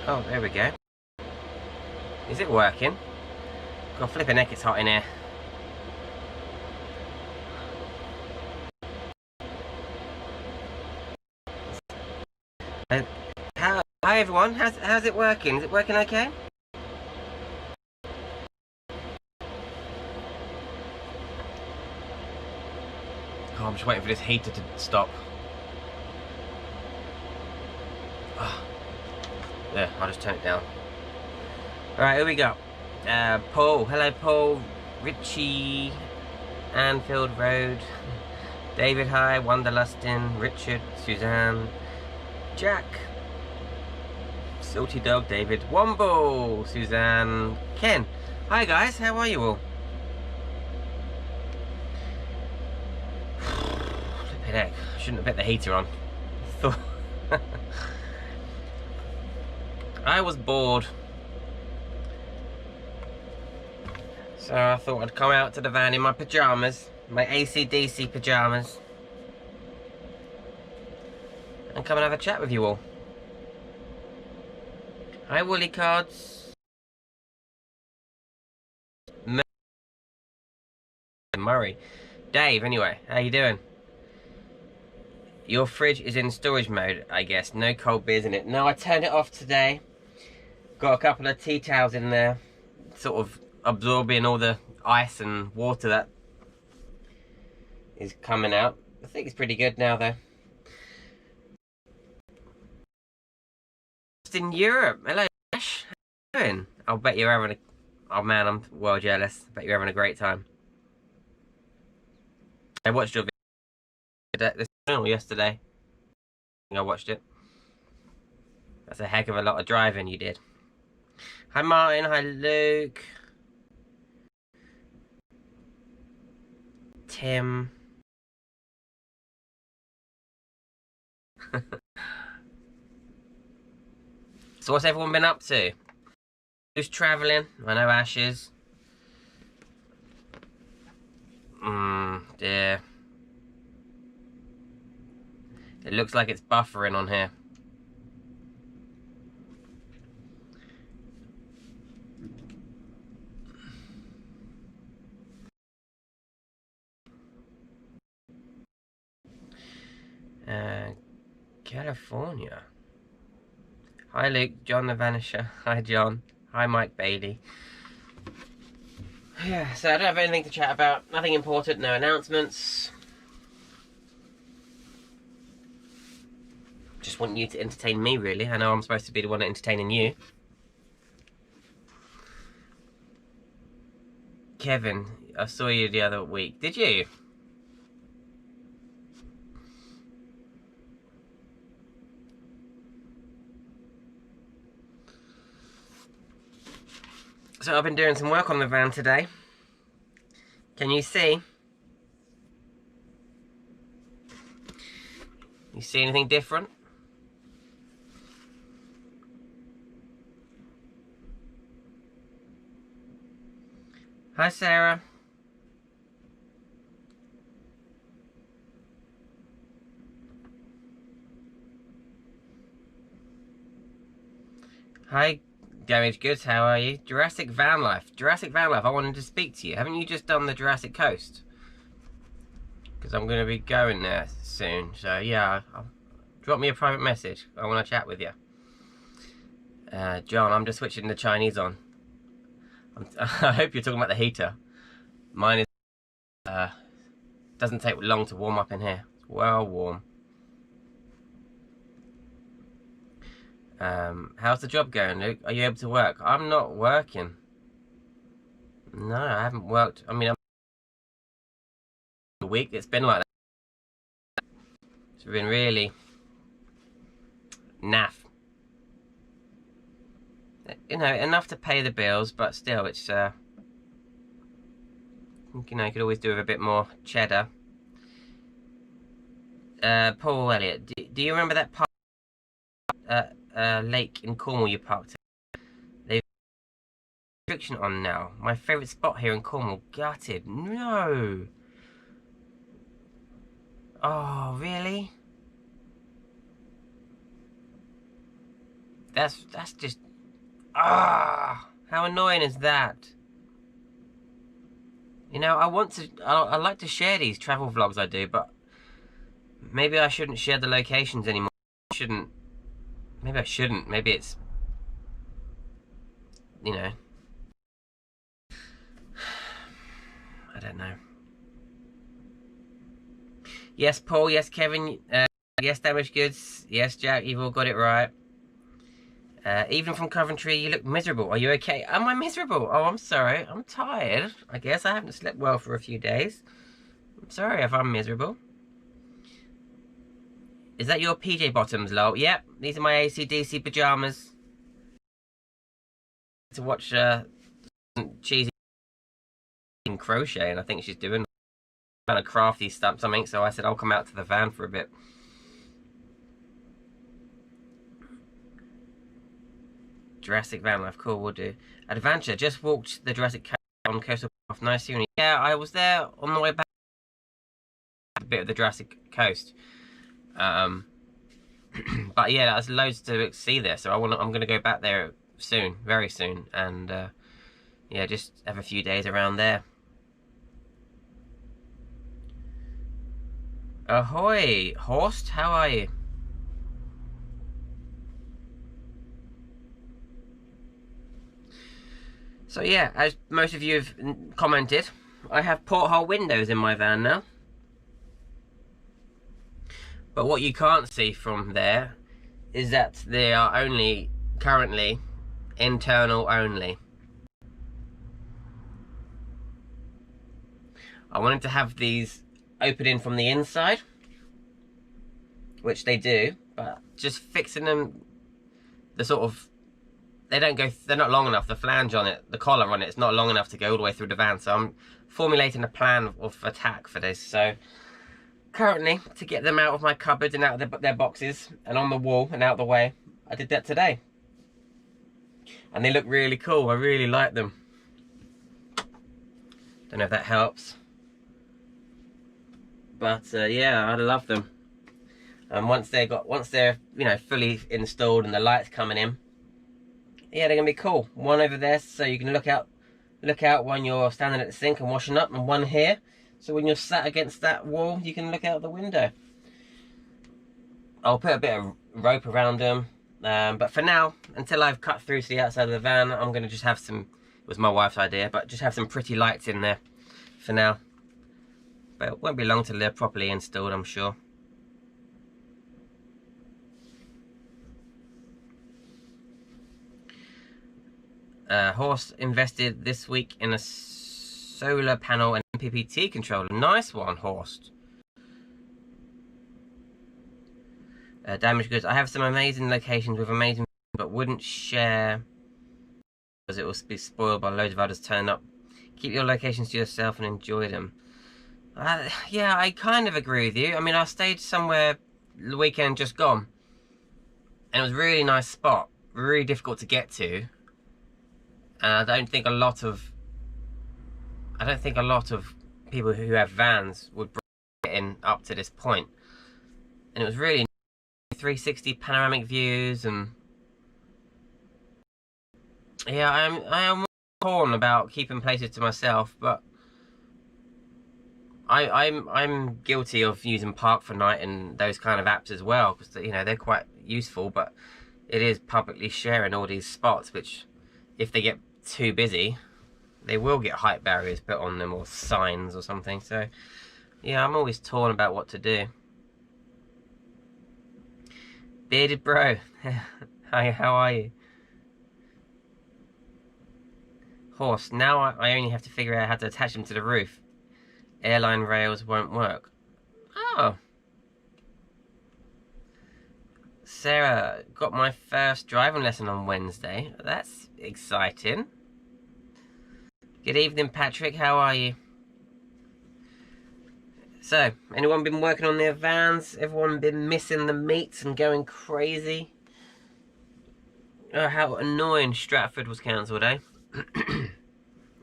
Oh, there we go. Is it working? God, flipping heck, it's hot in here. Hi everyone, how's it working? Is it working okay? Oh, I'm just waiting for this heater to stop. Oh. Yeah, I'll just turn it down. Alright, here we go. Paul, hello Paul, Richie, Anfield Road, David, hi, Wanderlustin, Richard, Suzanne, Jack, Salty Dog, David, Womble, Suzanne, Ken. Hi guys, how are you all? Flippin' heck, I shouldn't have put the heater on. I was bored. So I thought I'd come out to the van in my pyjamas, my AC/DC pyjamas, and come and have a chat with you all. Hi Woolly Cards. Murray. Dave, anyway, how you doing? Your fridge is in storage mode, I guess. No cold beers in it. No, I turned it off today. Got a couple of tea towels in there, sort of absorbing all the ice and water that is coming out. I think it's pretty good now though. Just in Europe. Hello Ash, how you doing? I'll bet you're having a... Oh man, I'm well jealous. I bet you're having a great time. I watched your video this morning or yesterday. I think I watched it. That's a heck of a lot of driving you did. Hi Martin, hi Luke. Tim. So what's everyone been up to? Who's travelling? I know Ash is. Dear. It looks like it's buffering on here. California. Hi Luke, John the Vanisher. Hi John. Hi Mike Bailey. Yeah, so I don't have anything to chat about. Nothing important, no announcements. Just want you to entertain me, really. I know I'm supposed to be the one entertaining you. Kevin, I saw you the other week. Did you? So I've been doing some work on the van today. Can you see? You see anything different? Hi Sarah. Hi Damaged Goods, how are you? Jurassic Van Life. Jurassic Van Life, I wanted to speak to you. Haven't you just done the Jurassic Coast? Because I'm going to be going there soon. So yeah, drop me a private message. I want to chat with you. John, I'm just switching the Chinese on. I hope you're talking about the heater. Mine is... doesn't take long to warm up in here. It's well warm. How's the job going, Luke? Are you able to work? I'm not working. No, I haven't worked. I mean, a week. It's been like that. It's been really naff. You know, enough to pay the bills, but still, it's you know, you could always do with a bit more cheddar. Paul Elliott, do you remember that lake in Cornwall you parked at? They've restriction on now. My favourite spot here in Cornwall, gutted. No. Oh, really? That's just, how annoying is that? You know, I like to share these travel vlogs I do, but maybe I shouldn't share the locations anymore. Maybe I shouldn't. Maybe it's, you know, I don't know. Yes, Paul. Yes, Kevin. Yes, Damaged Goods. Yes, Jack. You've all got it right. Even from Coventry, you look miserable. Are you okay? Am I miserable? Oh, I'm sorry. I'm tired. I guess I haven't slept well for a few days. I'm sorry if I'm miserable. Is that your PJ bottoms, lol? Yep. These are my AC/DC pajamas. To watch cheesy crochet, and I think she's doing kind of crafty stuff, something. So I said I'll come out to the van for a bit. Jurassic van life, cool. We'll do. Adventure. Just walked the Jurassic Coast on Coastal Path. Nice seeing you. Yeah, I was there on the way back. A bit of the Jurassic Coast. But yeah, there's loads to see there. So I'm gonna go back there soon, very soon, and yeah, just have a few days around there. Ahoy, Horst, how are you? So yeah, as most of you have commented, I have porthole windows in my van now. But what you can't see from there is that they are only currently internal only. I wanted to have these opening from the inside, which they do, but just fixing them, the sort of, they're not long enough. The flange on it, the collar on it, is not long enough to go all the way through the van. So I'm formulating a plan of attack for this. So currently, to get them out of my cupboard and out of their boxes and on the wall and out the way, I did that today. And they look really cool. I really like them. Don't know if that helps. But yeah, I love them. And once they're you know, fully installed and the lights coming in, yeah, they're gonna be cool. One over there so you can look out when you're standing at the sink and washing up, and one here so when you're sat against that wall you can look out the window. I'll put a bit of rope around them, but for now, until I've cut through to the outside of the van, I'm gonna just have some, it was my wife's idea, but just have some pretty lights in there for now. But it won't be long till they're properly installed, I'm sure. Horst invested this week in a solar panel and MPPT controller. Nice one, Horst. Damaged Goods. I have some amazing locations with amazing, but wouldn't share because it will be spoiled by loads of others turning up. Keep your locations to yourself and enjoy them. Yeah, I kind of agree with you. I mean, I stayed somewhere the weekend just gone, and it was a really nice spot, really difficult to get to, and I don't think a lot of people who have vans would bring it in up to this point. And it was really 360 panoramic views, and yeah, I am torn about keeping places to myself, but I'm guilty of using Park4Night and those kind of apps as well, because you know, they're quite useful, but it is publicly sharing all these spots, which if they get too busy, they will get height barriers put on them or signs or something. So yeah, I'm always torn about what to do. Bearded bro, hi, how are you? Horse, now I only have to figure out how to attach them to the roof. Airline rails won't work. Oh. Sarah, got my first driving lesson on Wednesday. That's exciting. Good evening, Patrick. How are you? So, anyone been working on their vans? Everyone been missing the meets and going crazy? Oh, how annoying Stratford was cancelled, eh?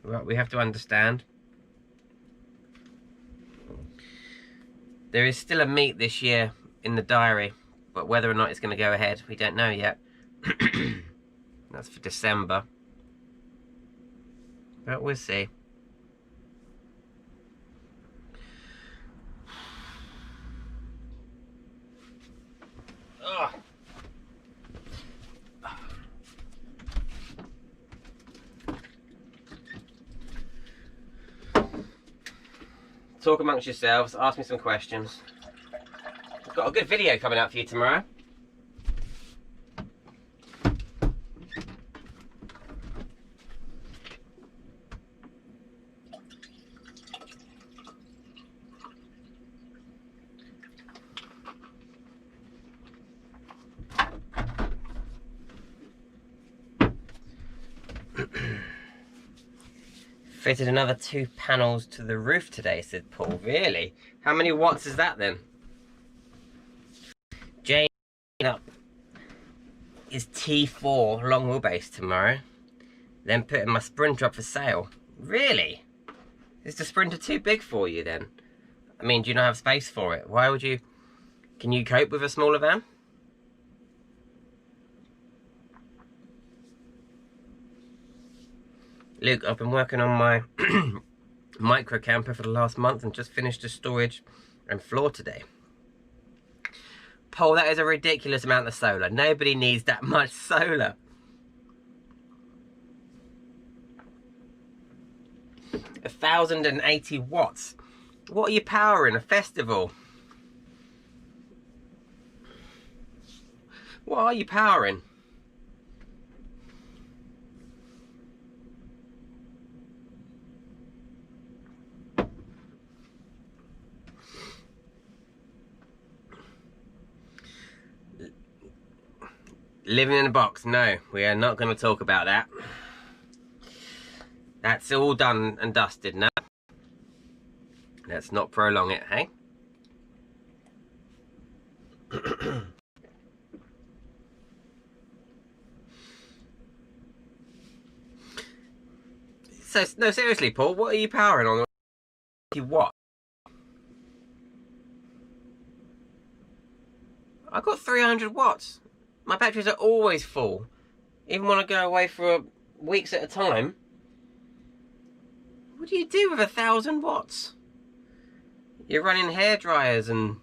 Well, we have to understand. There is still a meet this year in the diary, but whether or not it's going to go ahead, we don't know yet. That's for December. But we'll see. Ugh. Talk amongst yourselves, ask me some questions. I've got a good video coming out for you tomorrow. Fitted another 2 panels to the roof today, said Paul. Really? How many watts is that then? Jane up is T4 long wheelbase tomorrow. Then putting my Sprinter up for sale. Really? Is the Sprinter too big for you then? I mean, do you not have space for it? Why would you... Can you cope with a smaller van? Luke, I've been working on my micro camper for the last month and just finished the storage and floor today. Paul, that is a ridiculous amount of solar. Nobody needs that much solar. A 1,080 watts. What are you powering? A festival? What are you powering? Living in a box. No, we are not going to talk about that. That's all done and dusted now. Let's not prolong it, hey? So, no, seriously, Paul, what are you powering on? What? I got 300 watts. My batteries are always full. Even when I go away for weeks at a time. What do you do with 1,000 watts? You're running hair dryers and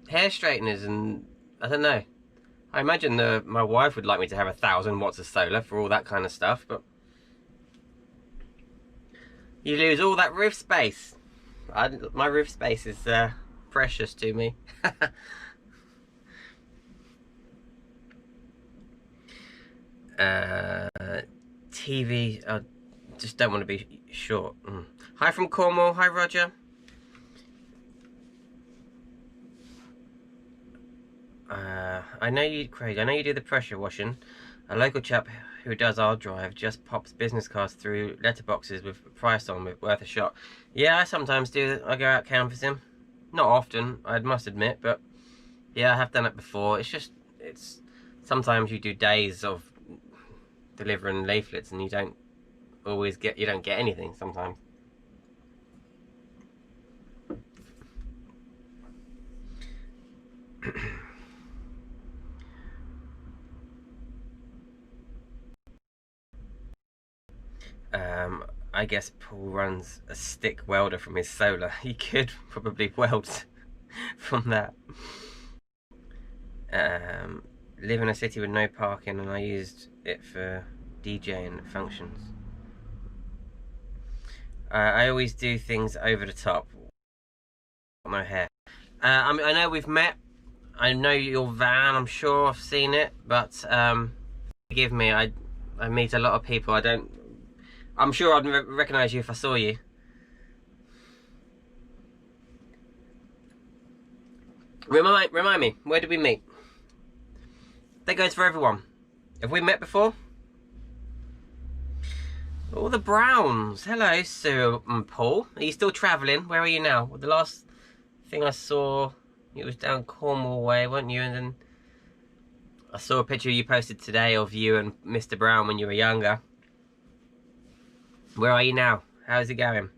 hair straighteners and... I don't know. I imagine my wife would like me to have 1,000 watts of solar for all that kind of stuff, but... You lose all that roof space. My roof space is precious to me. TV, I just don't want to be short. Hi from Cornwall. Hi, Roger. I know you, Craig, I know you do the pressure washing. A local chap who does our drive just pops business cards through letterboxes with a price on, with worth a shot. Yeah, I sometimes do. I go out canvassing. Not often, I must admit, but yeah, I have done it before. It's just, sometimes you do days of delivering leaflets and you don't get anything sometimes. I guess Paul runs a stick welder from his solar. He could probably weld from that. Live in a city with no parking and I used it for DJing functions. I always do things over the top. No hair. I mean, I know we've met. I know your van, I'm sure I've seen it, but forgive me, I meet a lot of people. I'm sure I'd recognise you if I saw you. Remind me, where did we meet? That goes for everyone. Have we met before? All the Browns. Hello, Sue and Paul. Are you still travelling? Where are you now? Well, the last thing I saw, it was down Cornwall way, weren't you? And then I saw a picture you posted today of you and Mr. Brown when you were younger. Where are you now? How's it going?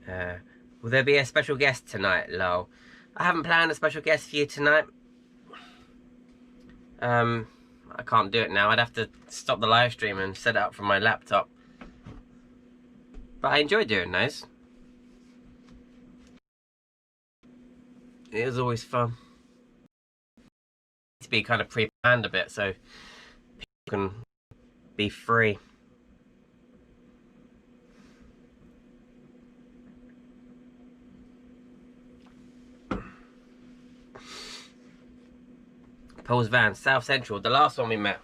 Will there be a special guest tonight, lol? I haven't planned a special guest for you tonight. I can't do it now. I'd have to stop the live stream and set it up from my laptop. But I enjoy doing those. It was always fun. To be kind of pre-planned a bit so people can be free. Paul's van, South Central, the last one we met.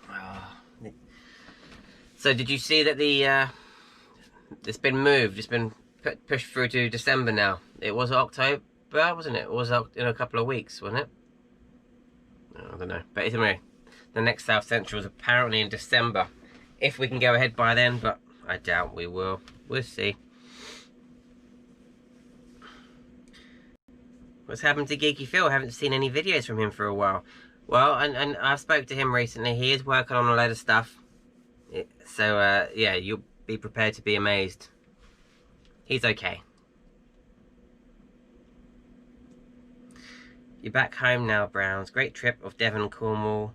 So did you see that it's been moved? It's been pushed through to December now. It was October, wasn't it? It was in a couple of weeks, wasn't it? I don't know. But anyway, the next South Central is apparently in December. If we can go ahead by then, but I doubt we will. We'll see. What's happened to Geeky Phil? I haven't seen any videos from him for a while. Well, and I've spoke to him recently. He is working on a load of stuff. So, yeah, you'll be prepared to be amazed. He's okay. You're back home now, Browns. Great trip of Devon and Cornwall,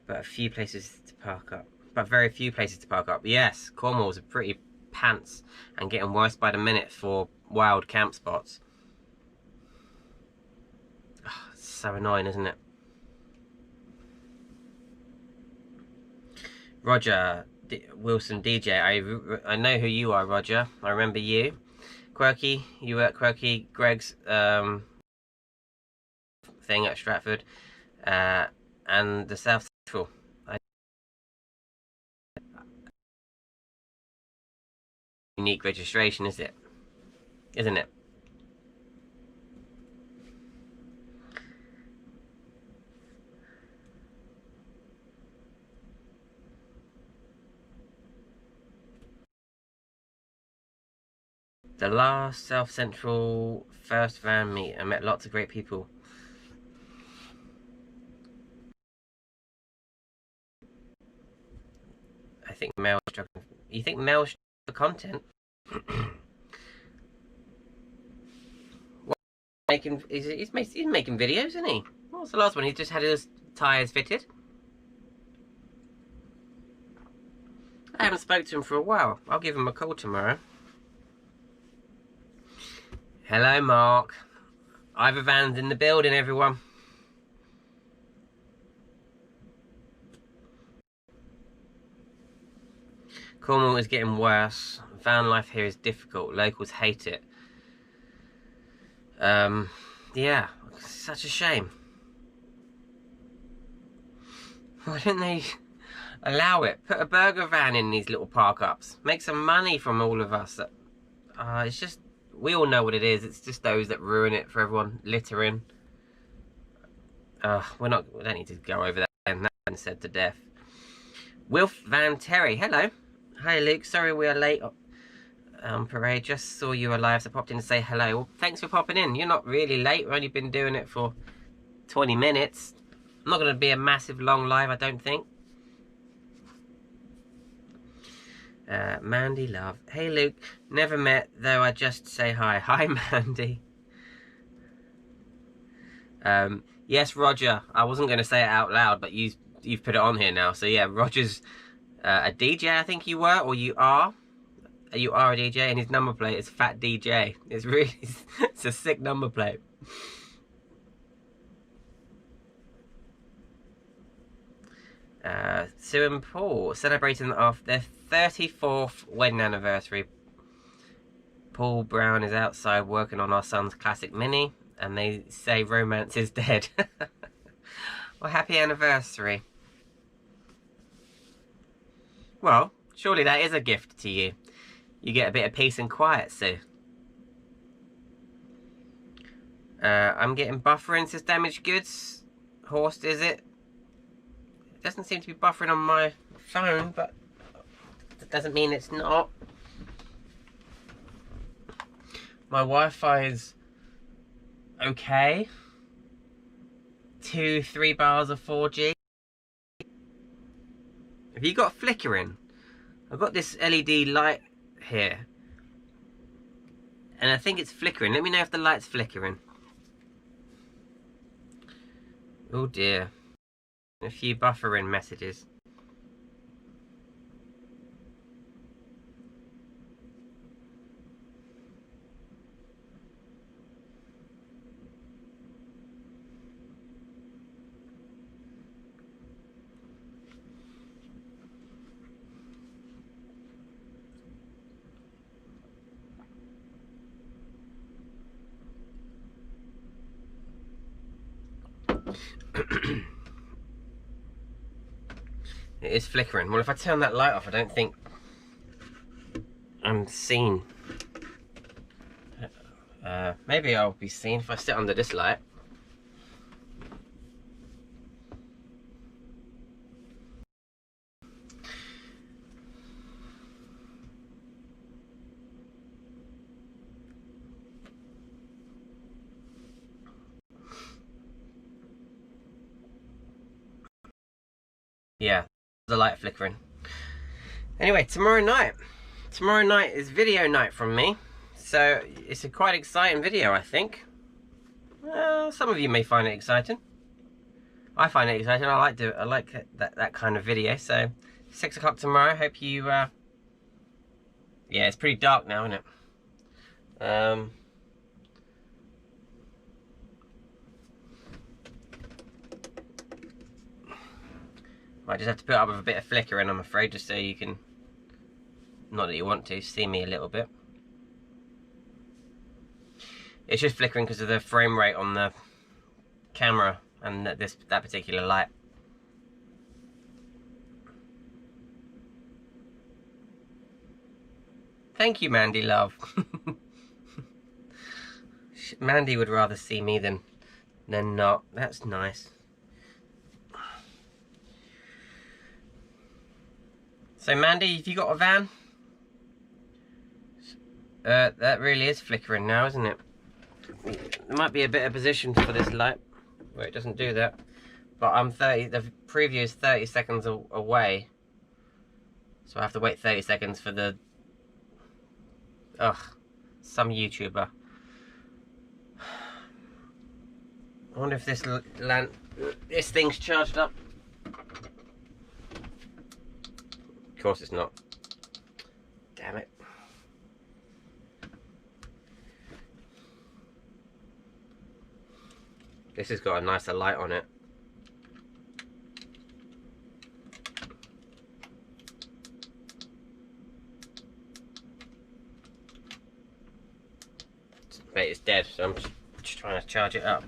but a few places to park up. But very few places to park up. Yes, Cornwall's a pretty pants and getting worse by the minute for wild camp spots. Oh, it's so annoying, isn't it? Roger Wilson DJ, I know who you are, Roger. I remember you. Quirky, you were at Quirky Greg's thing at Stratford, and the South Central. Unique registration, is it? Isn't it? The last South Central first van meet. I met lots of great people. I think Mel's struggling. You think Mel's for content? He's making videos, isn't he? What was the last one? He just had his tyres fitted. I haven't spoken to him for a while. I'll give him a call tomorrow. Hello, Mark. Ivor Van's in the building, everyone. Cornwall is getting worse. Van life here is difficult. Locals hate it. Yeah, such a shame. Why didn't they allow it? Put a burger van in these little park-ups. Make some money from all of us. It's just, we all know what it is. It's just those that ruin it for everyone. Littering. We don't need to go over that. And that's been said to death. Wilf Van Terry, hello. Hi Luke, sorry we are late. Parade, just saw you alive, so popped in to say hello. Well, thanks for popping in. You're not really late. We've only been doing it for 20 minutes. I'm not going to be a massive long live, I don't think. Mandy Love. Hey Luke, never met, though I just say hi. Hi Mandy. Yes, Roger. I wasn't going to say it out loud, but you've put it on here now. So yeah, Roger's a DJ, I think you were, or you are. You are a DJ, and his number plate is Fat DJ. It's really, it's a sick number plate. Sue and Paul celebrating their 34th wedding anniversary. Paul Brown is outside working on our son's classic Mini, and they say romance is dead. Well, happy anniversary. Well, surely that is a gift to you. You get a bit of peace and quiet, Sue. I'm getting buffering, says damaged goods. Horsed, is it? It doesn't seem to be buffering on my phone, but that doesn't mean it's not. My Wi-Fi is okay. 2-3 bars of 4G. Have you got flickering? I've got this LED light here, and I think it's flickering. Let me know if the light's flickering. Oh dear. A few buffering messages. It is flickering. Well, if I turn that light off, I don't think I'm seen. Maybe I'll be seen if I sit under this light. Yeah, the light flickering. Anyway, tomorrow night is video night from me. So it's a quite exciting video, I think. Well, some of you may find it exciting. I find it exciting. I like that kind of video. So 6 o'clock tomorrow. Hope you. Yeah, it's pretty dark now, isn't it? I just have to put up with a bit of flickering, I'm afraid, just so you can, not that you want to, see me a little bit. It's just flickering because of the frame rate on the camera and that particular light. Thank you, Mandy love. Mandy would rather see me than not. That's nice. So Mandy, have you got a van? That really is flickering now, isn't it? There might be a better position for this light where it doesn't do that. But the preview is 30 seconds away. So I have to wait 30 seconds for the... Ugh, some YouTuber. I wonder if this thing's charged up. Of course it's not. Damn it. This has got a nicer light on it. But it's dead, so I'm just trying to charge it up.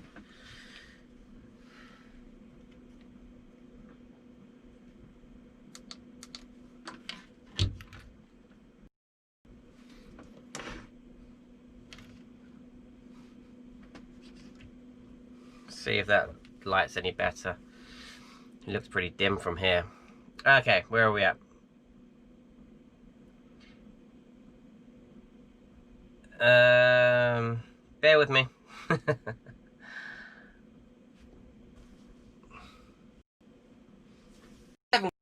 See if that light's any better. It looks pretty dim from here. Okay, where are we at? Bear with me.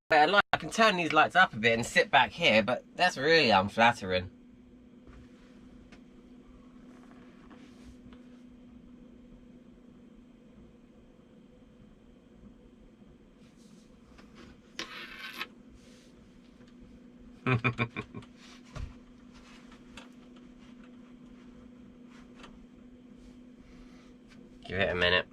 Better light. I can turn these lights up a bit and sit back here, but that's really unflattering. Give it a minute.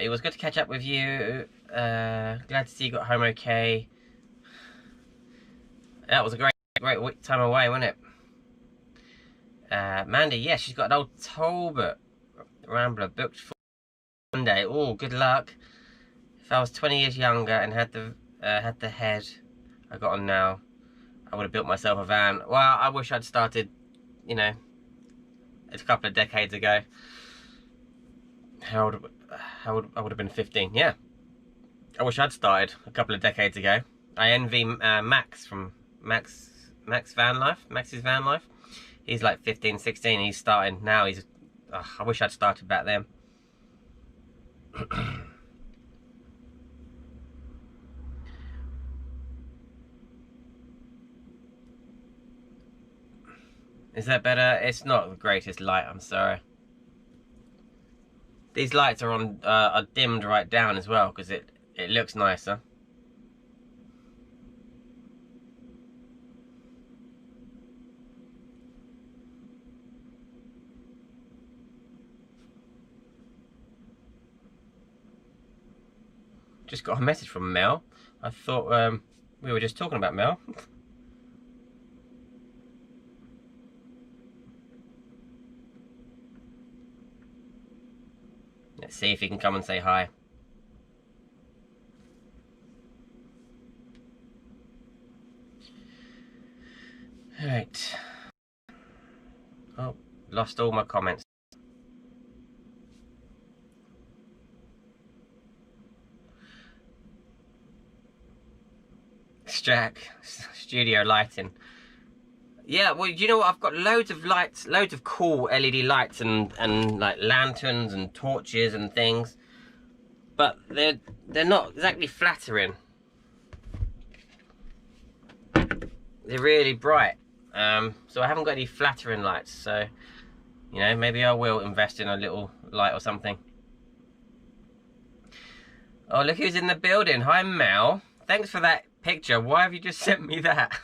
It was good to catch up with you. Glad to see you got home okay. That was a great time away, wasn't it? Mandy, yeah, she's got an old Talbot Rambler booked for Monday. Oh, good luck. If I was 20 years younger and had the head I got on now, I would have built myself a van. Well, I wish I'd started, you know, a couple of decades ago. I would have been 15. Yeah, I wish I'd started a couple of decades ago. I envy Max from Max's van life. He's like 15, 16. He's starting now. I wish I'd started back then. Is that better? It's not the greatest light, I'm sorry. These lights are on are dimmed right down as well because it looks nicer. Just got a message from Mel. I thought we were just talking about Mel. Let's see if he can come and say hi. Alright. Oh, lost all my comments. Jack, studio lighting. Yeah, well, you know what? I've got loads of lights, loads of cool LED lights and like lanterns and torches and things, but they're not exactly flattering. They're really bright, so I haven't got any flattering lights. So, you know, maybe I will invest in a little light or something. Oh, look who's in the building! Hi, Mel. Thanks for that picture. Why have you just sent me that?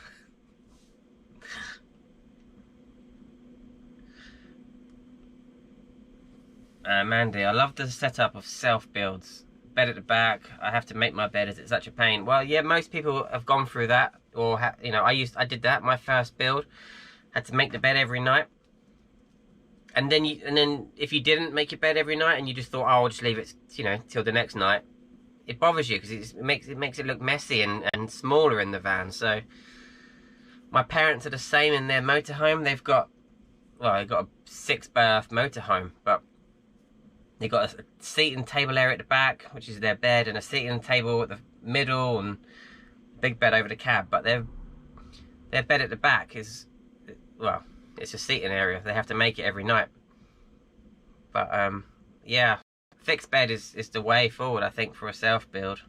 Mandy, I love the setup of self-builds. Bed at the back. I have to make my bed as it's such a pain. Well, yeah, most people have gone through that, or you know, I did that. My first build, had to make the bed every night, and then if you didn't make your bed every night and you just thought, oh, I'll just leave it, you know, till the next night, it bothers you because it makes it look messy and smaller in the van. So my parents are the same in their motorhome. They've got a 6-berth motorhome, but they got a seating table area at the back, which is their bed, and a seating table at the middle, and a big bed over the cab. But their bed at the back is, well, it's a seating area. They have to make it every night. But yeah, fixed bed is the way forward, I think, for a self build.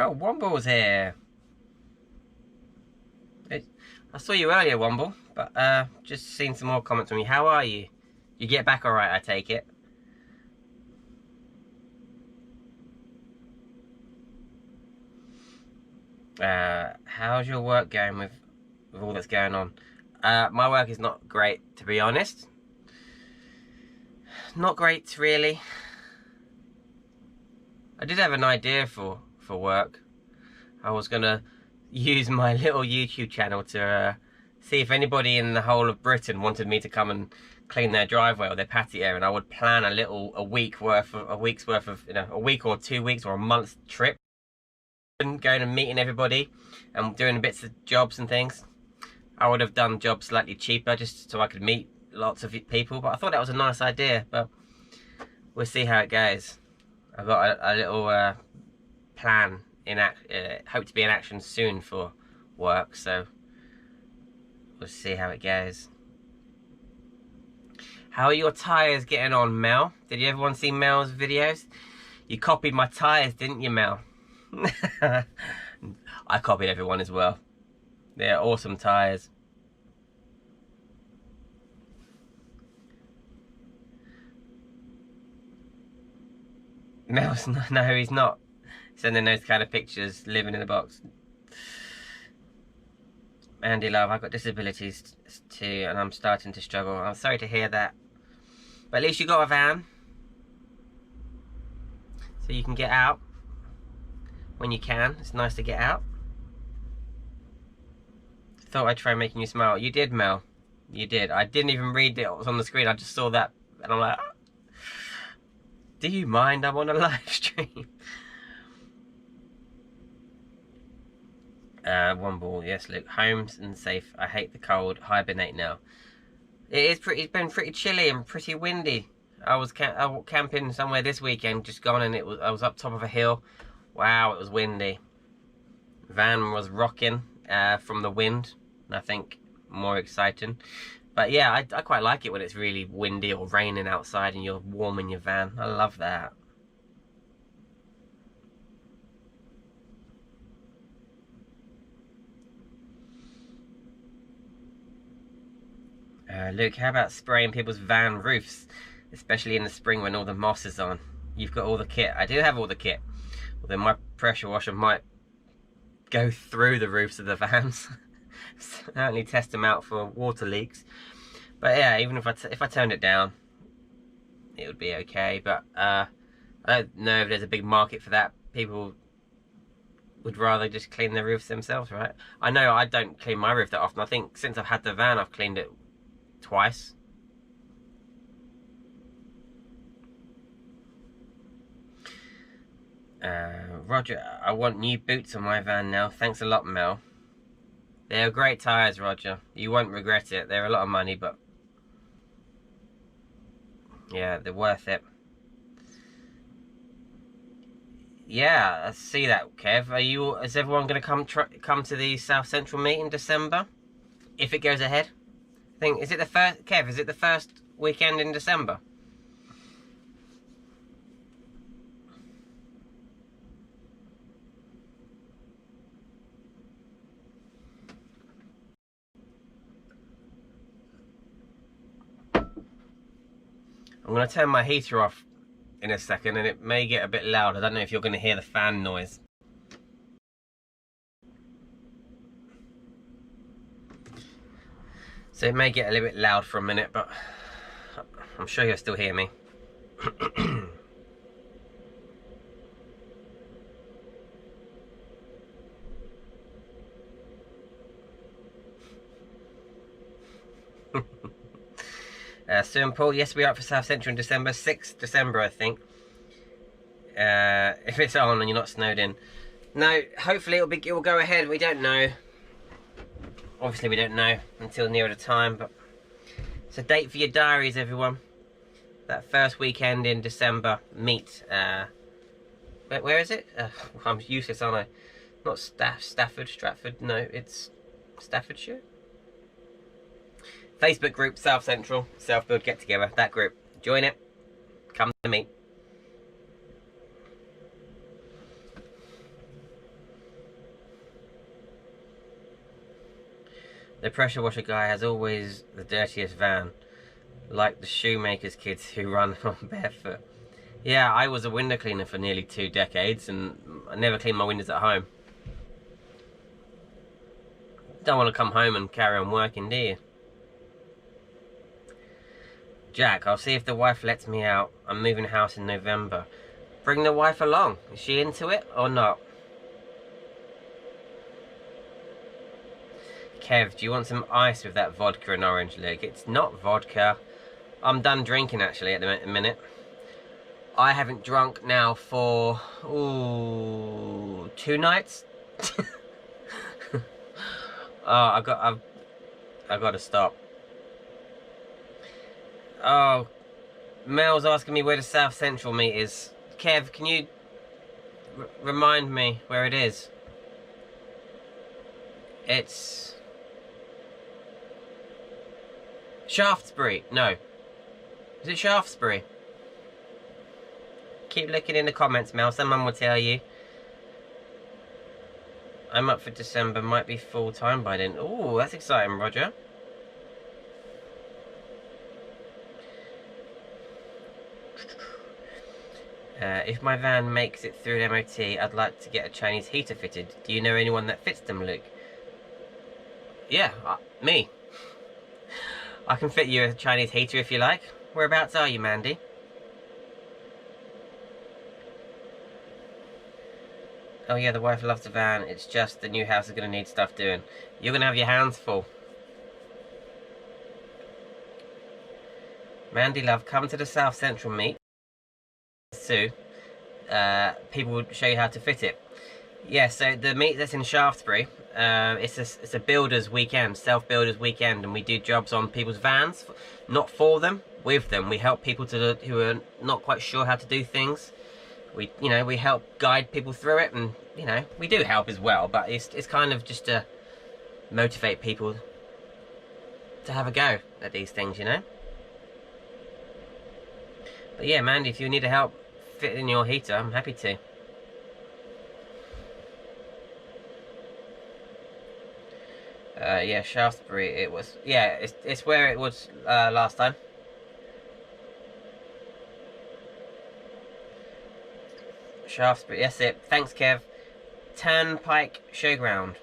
Oh, Womble's here. I saw you earlier, Womble, but just seen some more comments from you. How are you? You get back all right, I take it. How's your work going with all that's going on? My work is not great, to be honest. Not great, really. I did have an idea for work. I was gonna use my little YouTube channel to see if anybody in the whole of Britain wanted me to come and clean their driveway or their patio, and I would plan a week's worth of, you know, a week or 2 weeks or a month's trip, and going and meeting everybody and doing bits of jobs and things. I would have done jobs slightly cheaper just so I could meet lots of people, but I thought that was a nice idea, but we'll see how it goes. I've got a little plan hope to be in action soon for work, so we'll see how it goes. How are your tyres getting on, Mel? Did you everyone see Mel's videos? You copied my tyres, didn't you, Mel? I copied everyone as well. They're awesome tyres. Mel's no, he's not sending those kind of pictures, living in a box. Andy love, I've got disabilities too, and I'm starting to struggle. I'm sorry to hear that, but at least you got a van, so you can get out when you can. It's nice to get out. Thought I'd try making you smile. You did, Mel. You did. I didn't even read it was on the screen. I just saw that, and I'm like, do you mind? I'm on a live stream. Womble, yes, Luke. Homes and safe. I hate the cold. Hibernate now. It's been pretty chilly and pretty windy. I was camping somewhere this weekend, just gone, and I was up top of a hill. Wow, it was windy. Van was rocking from the wind. Nothing more exciting. But yeah, I quite like it when it's really windy or raining outside and you're warm in your van. I love that. Luke, how about spraying people's van roofs, especially in the spring when all the moss is on? You've got all the kit. I do have all the kit. Although my pressure washer might go through the roofs of the vans. Certainly test them out for water leaks. But yeah, even if I turned it down, it would be okay. But I don't know if there's a big market for that. People would rather just clean their roofs themselves, right? I know I don't clean my roof that often. I think since I've had the van, I've cleaned it twice. Roger, I want new boots on my van now. Thanks a lot, Mel. They're great tyres, Roger. You won't regret it. They're a lot of money, but yeah, they're worth it. Yeah, I see that, Kev. Is everyone going to come to the South Central meet in December? If it goes ahead? Is it the first, Kev, is it the first weekend in December? I'm going to turn my heater off in a second and it may get a bit loud. I don't know if you're going to hear the fan noise. So it may get a little bit loud for a minute, but I'm sure you'll still hear me. Sue and Paul, yes, we're up for South Central in December, 6th December, I think. If it's on and you're not snowed in. No, hopefully it will go ahead. We don't know. Obviously, we don't know until nearer the time, but it's a date for your diaries, everyone. That first weekend in December, meet. Where is it? I'm useless, aren't I? Not Stratford. No, it's Staffordshire. Facebook group, South Central, Self-Build Get Together, that group. Join it. Come to meet. The pressure washer guy has always the dirtiest van. Like the shoemaker's kids who run on barefoot. Yeah, I was a window cleaner for nearly 2 decades and I never cleaned my windows at home. Don't want to come home and carry on working, do you? Jack, I'll see if the wife lets me out. I'm moving house in November. Bring the wife along. Is she into it or not? Kev, do you want some ice with that vodka and orange, Luke? It's not vodka. I'm done drinking actually at the minute. I haven't drunk now for 2 nights. I've got to stop. Oh, Mel's asking me where the South Central meet is. Kev, can you remind me where it is? It's Shaftesbury. No. Is it Shaftesbury? Keep looking in the comments, Mel. Someone will tell you. I'm up for December. Might be full time by then. Oh, that's exciting, Roger. If my van makes it through an MOT, I'd like to get a Chinese heater fitted. Do you know anyone that fits them, Luke? Yeah, me. I can fit you a Chinese heater if you like. Whereabouts are you, Mandy? Oh yeah, the wife loves the van. It's just the new house is going to need stuff doing. You're going to have your hands full. Mandy love, come to the South Central meet. Sue, people will show you how to fit it. Yeah, so the meet that's in Shaftesbury, it's a builders weekend, self-builders weekend, and we do jobs on people's vans, not for them, with them. We help people who are not quite sure how to do things. We help guide people through it, and we do help as well, but it's kind of just to motivate people. to have a go at these things, you know. But yeah, Mandy, if you need help fitting your heater, I'm happy to. Yeah, Shaftesbury. It was. Yeah, it's where it was last time. Shaftesbury. That's it. Thanks, Kev. Turnpike Showground.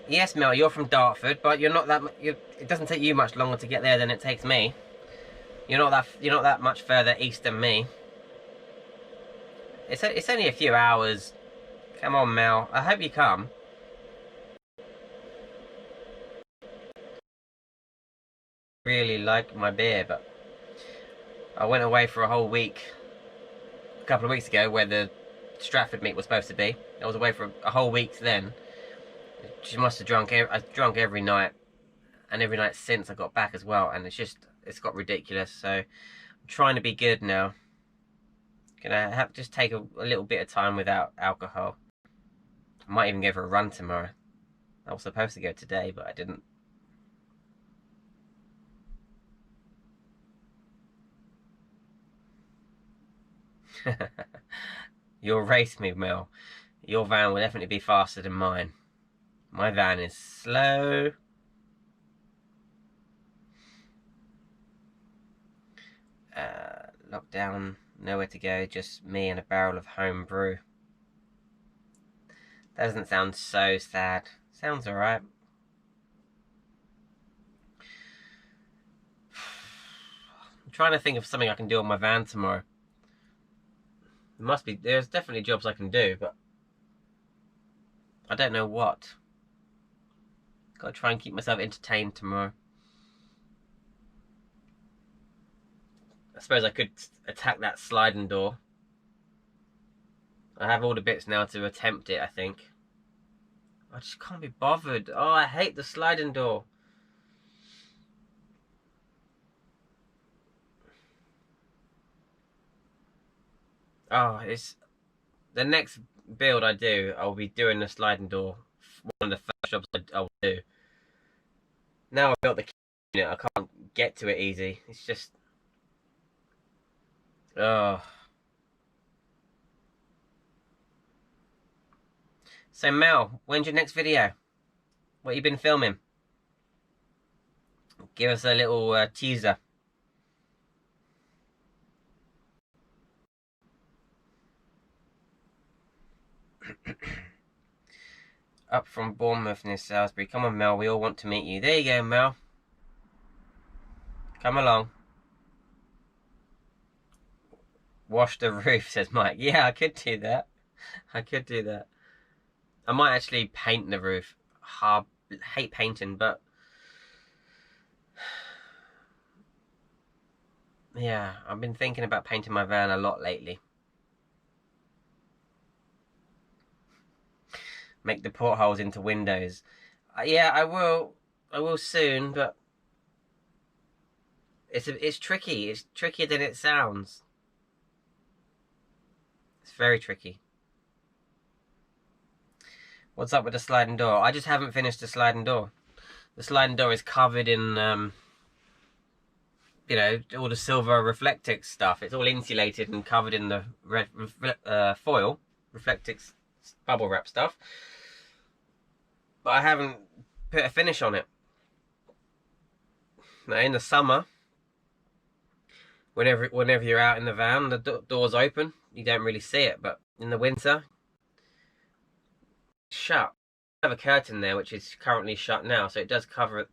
Yes, Mel, you're from Dartford, but you're not that. It doesn't take you much longer to get there than it takes me. You're not that much further east than me. It's only a few hours. Come on, Mel. I hope you come. Really like my beer, but I went away for a whole week a couple of weeks ago where the Stratford meet was supposed to be. I was away for a whole week then. She must have drunk. I drunk every night, and every night since I got back as well. And it's got ridiculous. So I'm trying to be good now. Gonna have just take a little bit of time without alcohol. I might even go for a run tomorrow. I was supposed to go today, but I didn't. You'll race me, Mel. Your van will definitely be faster than mine. My van is slow. Lockdown, nowhere to go, just me and a barrel of home brew. That doesn't sound so sad. Sounds alright. I'm trying to think of something I can do on my van tomorrow. There's definitely jobs I can do, but I don't know what. Gotta try and keep myself entertained tomorrow. I suppose I could attack that sliding door. I have all the bits now to attempt it, I think. I just can't be bothered. Oh, I hate the sliding door. Oh, it's the next build I do. I'll be doing the sliding door. One of the first jobs I'll do. Now I've built the unit, I can't get to it easy. It's just, oh. So Mel, when's your next video? What you been filming? Give us a little teaser. Up from Bournemouth near Salisbury. Come on, Mel. We all want to meet you. There you go, Mel. Come along. Wash the roof, says Mike. Yeah, I could do that. I could do that. I might actually paint the roof. I hate painting, but yeah, I've been thinking about painting my van a lot lately. Make the portholes into windows. Yeah, I will. I will soon, but it's tricky. It's trickier than it sounds. It's very tricky. What's up with the sliding door? I just haven't finished the sliding door. The sliding door is covered in, you know, all the silver Reflectix stuff. It's all insulated and covered in the foil, Reflectix bubble wrap stuff. But I haven't put a finish on it. Now, in the summer, whenever you're out in the van, the door's open. You don't really see it, but in the winter, it's shut. I have a curtain there, which is currently shut now, so it does cover it,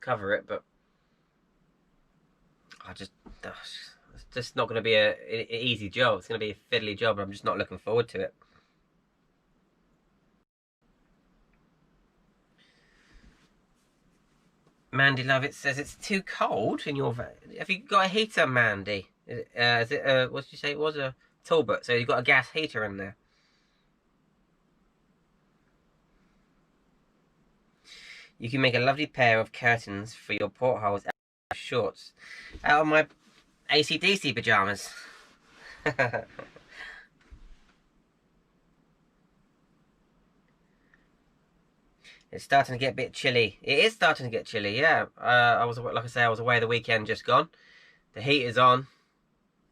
but it's just not going to be an easy job. It's going to be a fiddly job, and I'm just not looking forward to it. Mandy Lovett says it's too cold in your van. Have you got a heater, Mandy? Is it what did you say? It was a Talbot, so you've got a gas heater in there. You can make a lovely pair of curtains for your portholes out of shorts. Out of my AC/DC pajamas. It's starting to get a bit chilly. It is starting to get chilly, yeah. I was, like I say, I was away the weekend just gone. The heat is on.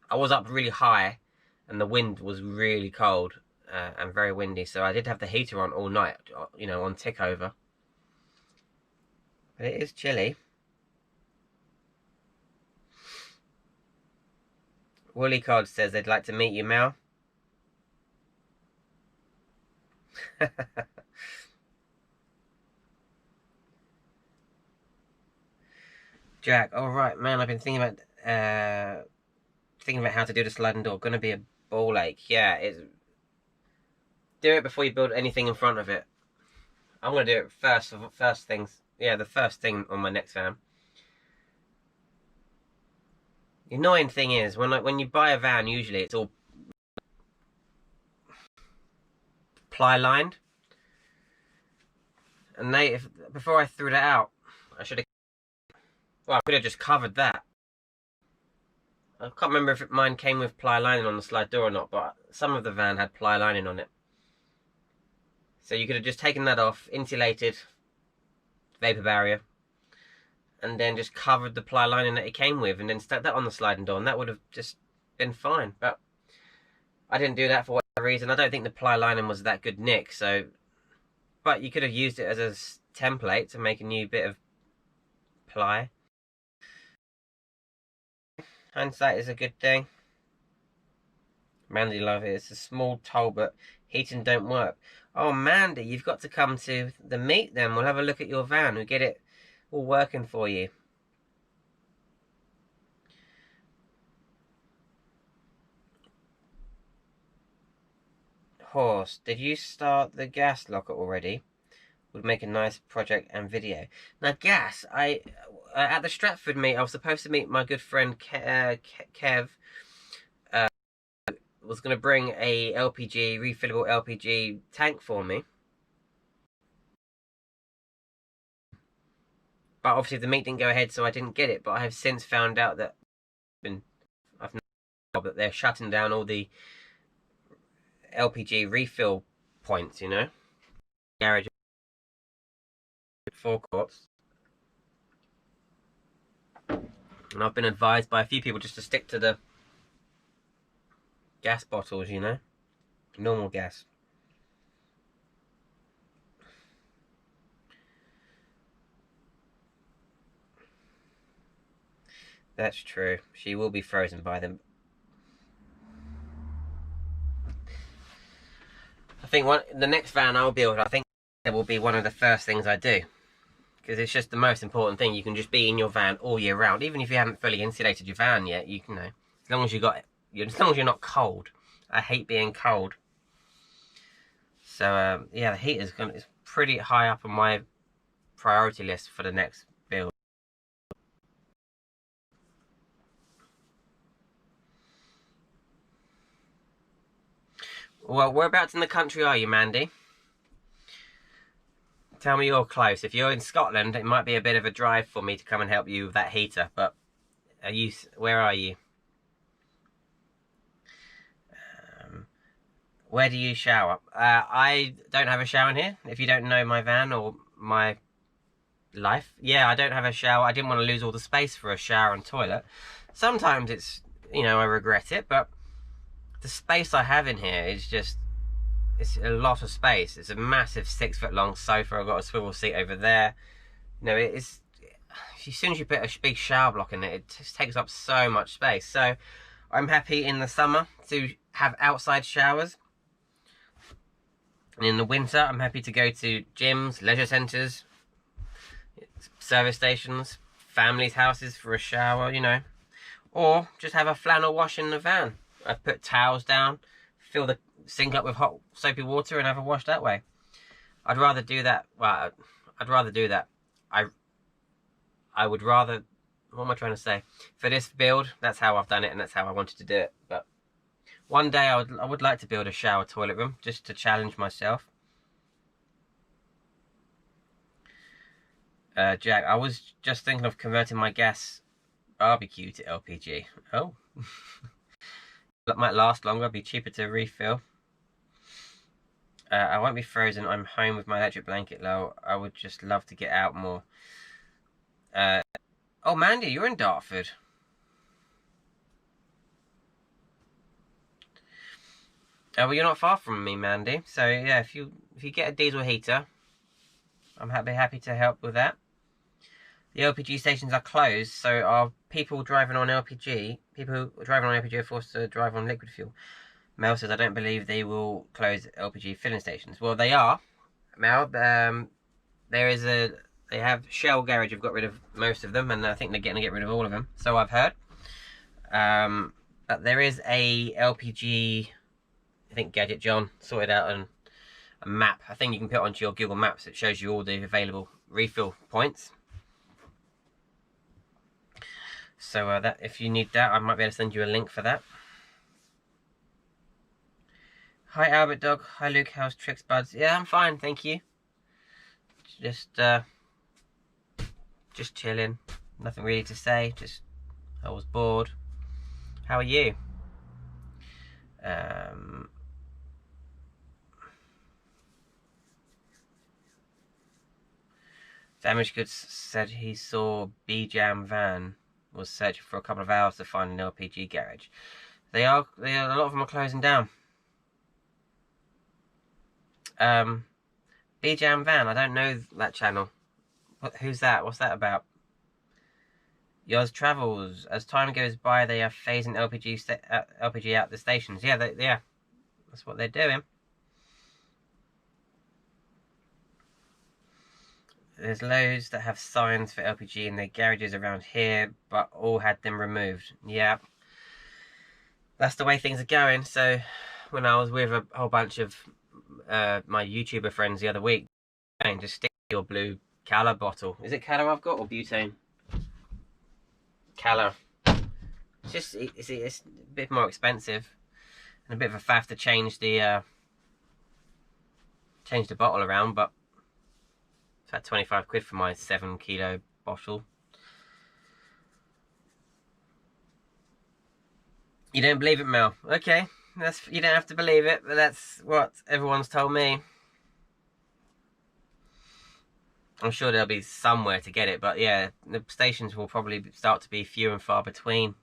I was up really high, and the wind was really cold and very windy. So I did have the heater on all night, you know, on tick over. But it is chilly. Woolly Cod says they'd like to meet you, Mel. Jack, all right, man. I've been thinking about how to do the sliding door. Gonna be a ball ache. Yeah, do it before you build anything in front of it. I'm gonna do it first. First things. Yeah, the first thing on my next van. The annoying thing is when you buy a van, usually it's all ply lined, and before I threw that out, I should have. Well, I could have just covered that. I can't remember if mine came with ply lining on the slide door or not, but some of the van had ply lining on it. So you could have just taken that off, insulated, vapor barrier, and then just covered the ply lining that it came with, and then stuck that on the sliding door, and that would have just been fine. But I didn't do that for whatever reason. I don't think the ply lining was that good nick, so... But you could have used it as a template to make a new bit of ply. Hindsight is a good thing. Mandy love it. It's a small toll, but heating don't work. Oh, Mandy, you've got to come to the meet then. We'll have a look at your van. We'll get it all working for you. Horse, did you start the gas locker already? Would make a nice project and video. Now, gas, at the Stratford meet, I was supposed to meet my good friend Kev. Was going to bring a refillable LPG tank for me. But obviously the meet didn't go ahead, so I didn't get it. But I have since found out that they're shutting down all the LPG refill points, you know. Garage forecourts. And I've been advised by a few people just to stick to the gas bottles, you know. Normal gas. That's true. She will be frozen by them. I think the next van I'll build, I think it will be one of the first things I do. Because it's just the most important thing. You can just be in your van all year round. Even if you haven't fully insulated your van yet, you can know. As long as you're not cold. I hate being cold. So yeah, the heat is pretty high up on my priority list for the next build. Well, whereabouts in the country are you, Mandy? Tell me you're close. If you're in Scotland, it might be a bit of a drive for me to come and help you with that heater, but where are you? Where do you shower? I don't have a shower in here. If you don't know my van or my life. Yeah, I don't have a shower. I didn't want to lose all the space for a shower and toilet. Sometimes it's, you know, I regret it, but the space I have in here is just, it's a lot of space. It's a massive 6-foot long sofa. I've got a swivel seat over there. You know, as soon as you put a big shower block in it, it just takes up so much space. So I'm happy in the summer to have outside showers. And in the winter, I'm happy to go to gyms, leisure centres, service stations, families' houses for a shower, you know. Or just have a flannel wash in the van. I put towels down, fill the sink up with hot soapy water and have a wash that way. I'd rather do that. Well, I'd rather do that. I would rather, what am I trying to say? For this build, that's how I've done it and that's how I wanted to do it. But one day I would like to build a shower toilet room just to challenge myself. Jack, I was just thinking of converting my gas barbecue to LPG. Oh. That might last longer, be cheaper to refill. I won't be frozen. I'm home with my electric blanket, lol. I would just love to get out more. Oh, Mandy, you're in Dartford. Well, you're not far from me, Mandy. So yeah, if you get a diesel heater, I'm happy to help with that. The LPG stations are closed, so are people driving on LPG? People driving on LPG are forced to drive on liquid fuel. Mel says, I don't believe they will close LPG filling stations. Well, they are. Mel, they have Shell Garage have got rid of most of them, and I think they're going to get rid of all of them. So I've heard. But there is a LPG, I think Gadget John sorted out a map. I think you can put it onto your Google Maps. It shows you all the available refill points. So that if you need that, I might be able to send you a link for that. Hi Albert Dog. Hi Luke. How's Tricks Buds? Yeah, I'm fine, thank you. Just chilling. Nothing really to say. Just I was bored. How are you? Damaged Goods said he saw B-Jam van was searching for a couple of hours to find an LPG garage. They are a lot of them are closing down. B-Jam van, I don't know that channel. Who's that? What's that about? Yours Travels. As time goes by, they are phasing LPG out the stations. Yeah, that's what they're doing. There's loads that have signs for LPG in their garages around here, but all had them removed. Yeah, that's the way things are going. So when I was with a whole bunch of my YouTuber friends the other week, and just stick your blue Cala bottle. Is it Cala I've got or butane? Cala. It's a bit more expensive and a bit of a faff to change the bottle around, but it's about 25 quid for my 7 kilo bottle. You don't believe it, Mel? Okay, you don't have to believe it, but that's what everyone's told me. I'm sure there'll be somewhere to get it, but yeah, the stations will probably start to be few and far between.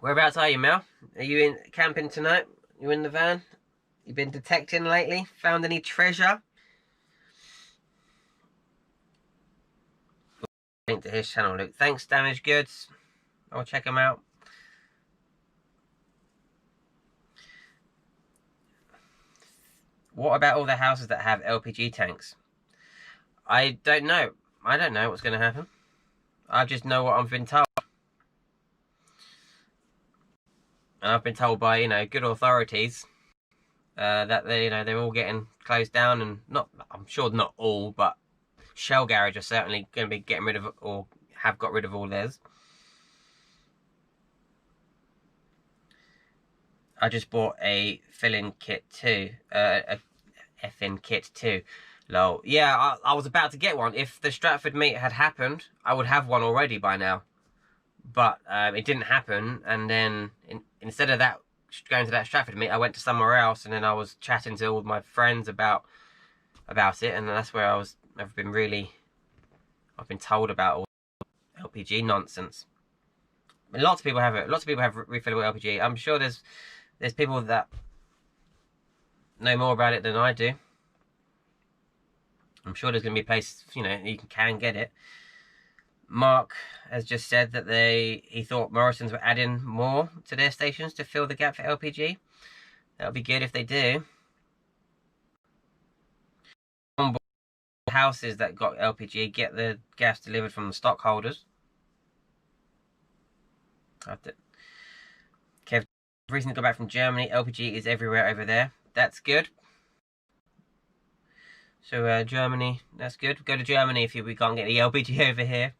Whereabouts are you, Mel? Are you in camping tonight? You in the van? You been detecting lately? Found any treasure? Link to his channel, Luke. Thanks, Damaged Goods. I'll check him out. What about all the houses that have LPG tanks? I don't know. I don't know what's going to happen. I just know what I've been told. And I've been told by, good authorities that they're all getting closed down, and I'm sure not all, but Shell Garage are certainly going to be getting rid of, or have got rid of all theirs. I just bought a fill-in kit too, a FN kit too. Lol. Yeah, I was about to get one. If the Stratford meet had happened, I would have one already by now. But it didn't happen, and then instead of that going to that Stratford meet, I went to somewhere else, and then I was chatting to all my friends about it, and that's where I've been told about all LPG nonsense. Lots of people have it. Lots of people have refillable LPG. I'm sure there's people that know more about it than I do. I'm sure there's going to be a place, you can get it. Mark has just said that he thought Morrison's were adding more to their stations to fill the gap for LPG. That would be good if they do. Houses that got LPG get the gas delivered from the stockholders. Kev recently got back from Germany. LPG is everywhere over there. That's good. So Germany, that's good. Go to Germany if we can't get the LPG over here.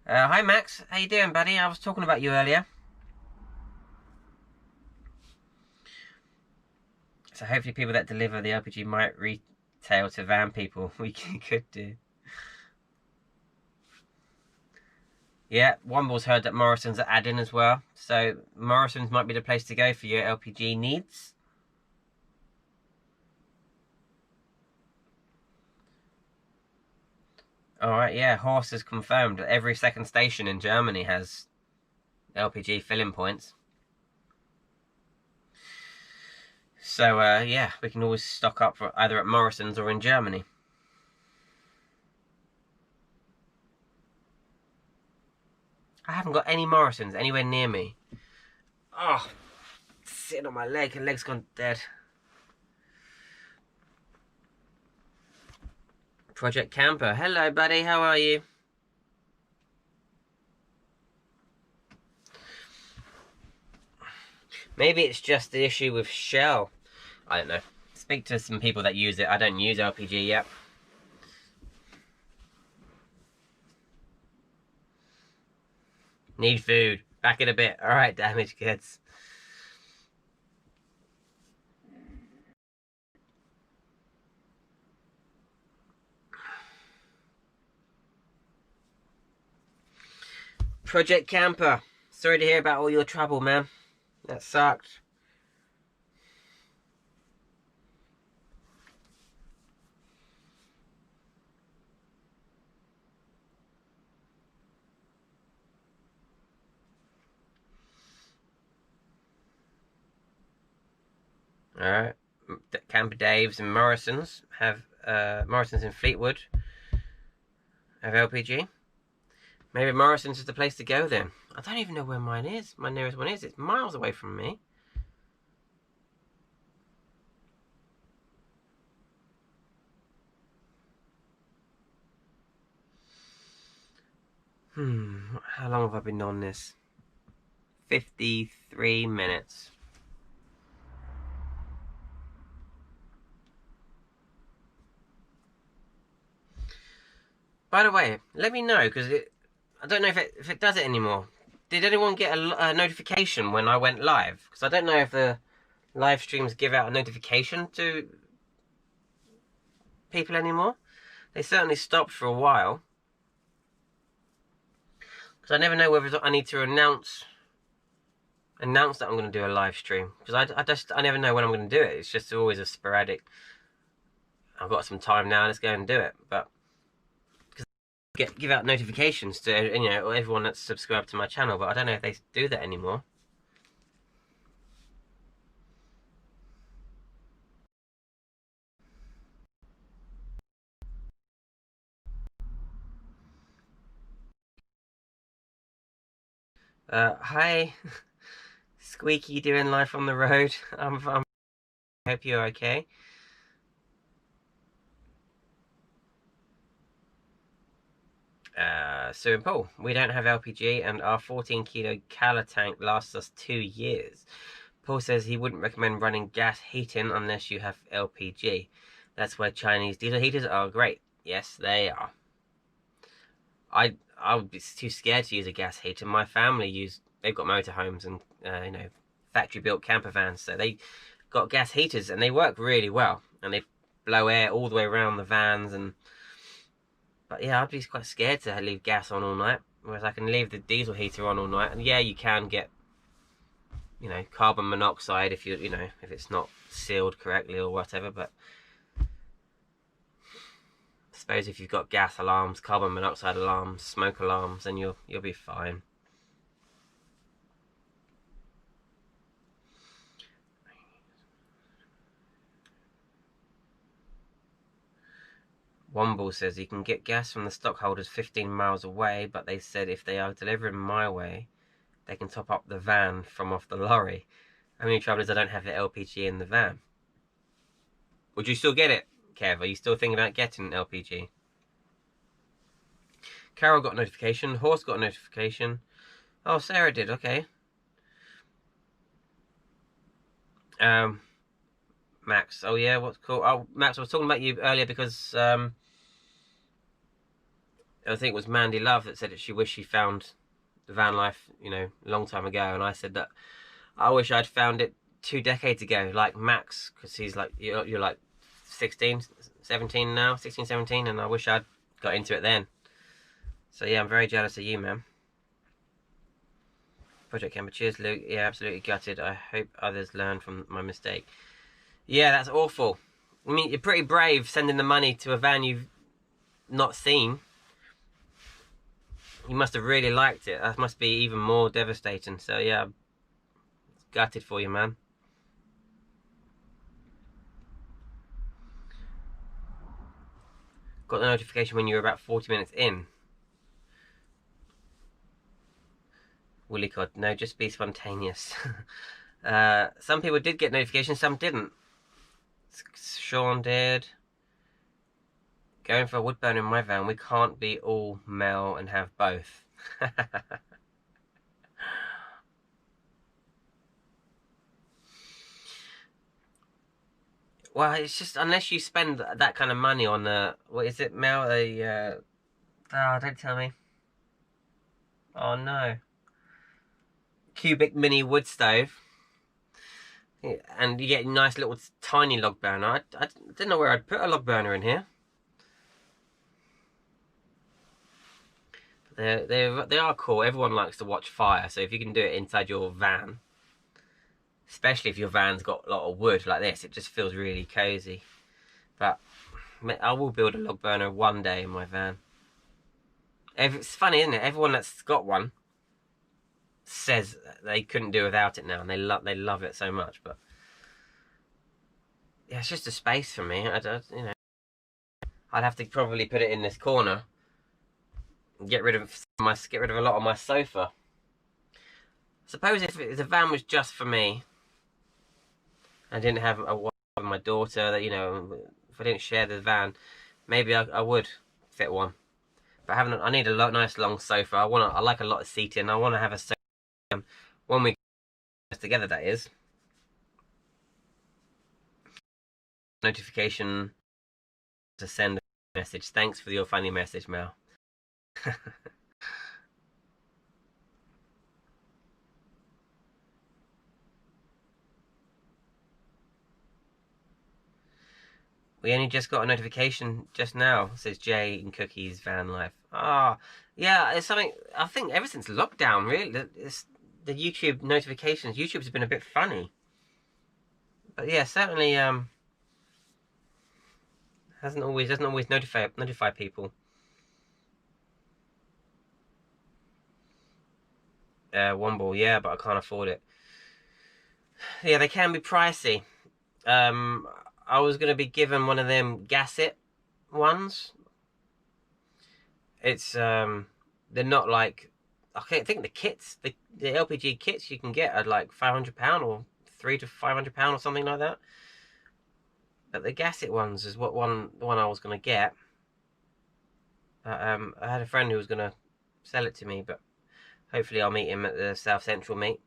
Hi Max, how you doing, buddy? I was talking about you earlier. So hopefully people that deliver the LPG might retail to van people. We could do. Yeah, Womble's heard that Morrison's are adding as well. So Morrison's might be the place to go for your LPG needs. Alright, yeah, Horse has confirmed that every second station in Germany has LPG filling points. So, yeah, we can always stock up for either at Morrison's or in Germany. I haven't got any Morrison's anywhere near me. Oh, sitting on my leg, the leg's gone dead. Project Camper, hello buddy, how are you? Maybe it's just the issue with Shell. I don't know. Speak to some people that use it. I don't use LPG yet. Need food. Back in a bit. Alright, damaged goods. Project Camper. Sorry to hear about all your trouble, man. That sucked. Alright. Camper Dave's and Morrison's have Morrison's in Fleetwood have LPG. Maybe Morrison's is the place to go then. I don't even know where mine is. My nearest one is. It's miles away from me. How long have I been on this? 53 minutes. By the way, let me know, because I don't know if it does it anymore. Did anyone get a notification when I went live? Because I don't know if the live streams give out a notification to people anymore. They certainly stopped for a while. Because I never know whether I need to announce that I'm going to do a live stream. Because I never know when I'm going to do it. It's just always a sporadic. I've got some time now, let's go and do it. But give out notifications to everyone that's subscribed to my channel, but I don't know if they do that anymore. Hi, Squeaky, doing life on the road. I hope you're okay. Sue and Paul, we don't have LPG and our 14 kilo Cala tank lasts us 2 years. Paul says he wouldn't recommend running gas heating unless you have LPG. That's why Chinese diesel heaters are great. Yes, they are. I would be too scared to use a gas heater. My family they've got motorhomes and factory built camper vans, so they got gas heaters and they work really well, and they blow air all the way around the vans. But yeah, I'd be quite scared to leave gas on all night, whereas I can leave the diesel heater on all night. And yeah, you can get carbon monoxide if if it's not sealed correctly or whatever, but I suppose if you've got gas alarms, carbon monoxide alarms, smoke alarms, then you'll be fine. Womble says you can get gas from the stockholders 15 miles away, but they said if they are delivering my way, they can top up the van from off the lorry. How many travellers don't have the LPG in the van? Would you still get it, Kev? Are you still thinking about getting LPG? Carol got a notification. Horse got a notification. Oh, Sarah did. Okay. Max. Oh yeah, what's cool? Oh, Max, I was talking about you earlier because I think it was Mandy Love that said that she wished she found the van life, a long time ago, and I said that I wish I'd found it 2 decades ago, like Max, because he's like you're like 16, 17 now, 16, 17, and I wish I'd got into it then. So yeah, I'm very jealous of you, man. Project Camper. Cheers, Luke. Yeah, absolutely gutted. I hope others learn from my mistake. Yeah, that's awful. I mean, you're pretty brave sending the money to a van you've not seen. You must have really liked it. That must be even more devastating. So yeah, gutted for you, man. Got the notification when you were about 40 minutes in. Woolly Cod, no, just be spontaneous. Some people did get notifications, some didn't. Sean did. Going for a wood burner in my van, we can't be all male and have both. Well, it's just, unless you spend that kind of money on what is it, Mel? Oh, don't tell me. Oh no. Cubic mini wood stove. Yeah, and you get a nice little tiny log burner. I didn't know where I'd put a log burner in here. They are cool. Everyone likes to watch fire, so if you can do it inside your van, especially if your van's got a lot of wood like this, it just feels really cozy. But I will build a log burner one day in my van. It's funny, isn't it? Everyone that's got one says they couldn't do without it now, and they love it so much. But yeah, it's just a space for me. I'd have to probably put it in this corner. Get rid of a lot of my sofa. Suppose if the van was just for me, I didn't have a wife and my daughter, that if I didn't share the van, maybe I would fit one. But I need a nice long sofa. I like a lot of seating. I want to have a sofa when we get together. That is. Notification to send a message. Thanks for your funny message, Mel. We only just got a notification just now, says Jay in Cookie's van life. Yeah, it's something, I think ever since lockdown, really, it's the YouTube notifications. YouTube's been a bit funny. But yeah, certainly doesn't always notify people. Womble, yeah, but I can't afford it. Yeah, they can be pricey. I was going to be given one of them Gasset ones. It's they're not like, I think the kits, the LPG kits you can get are like £500 or £300 to £500 or something like that. But the Gasset ones is the one I was going to get. I had a friend who was going to sell it to me, but hopefully I'll meet him at the South Central meet.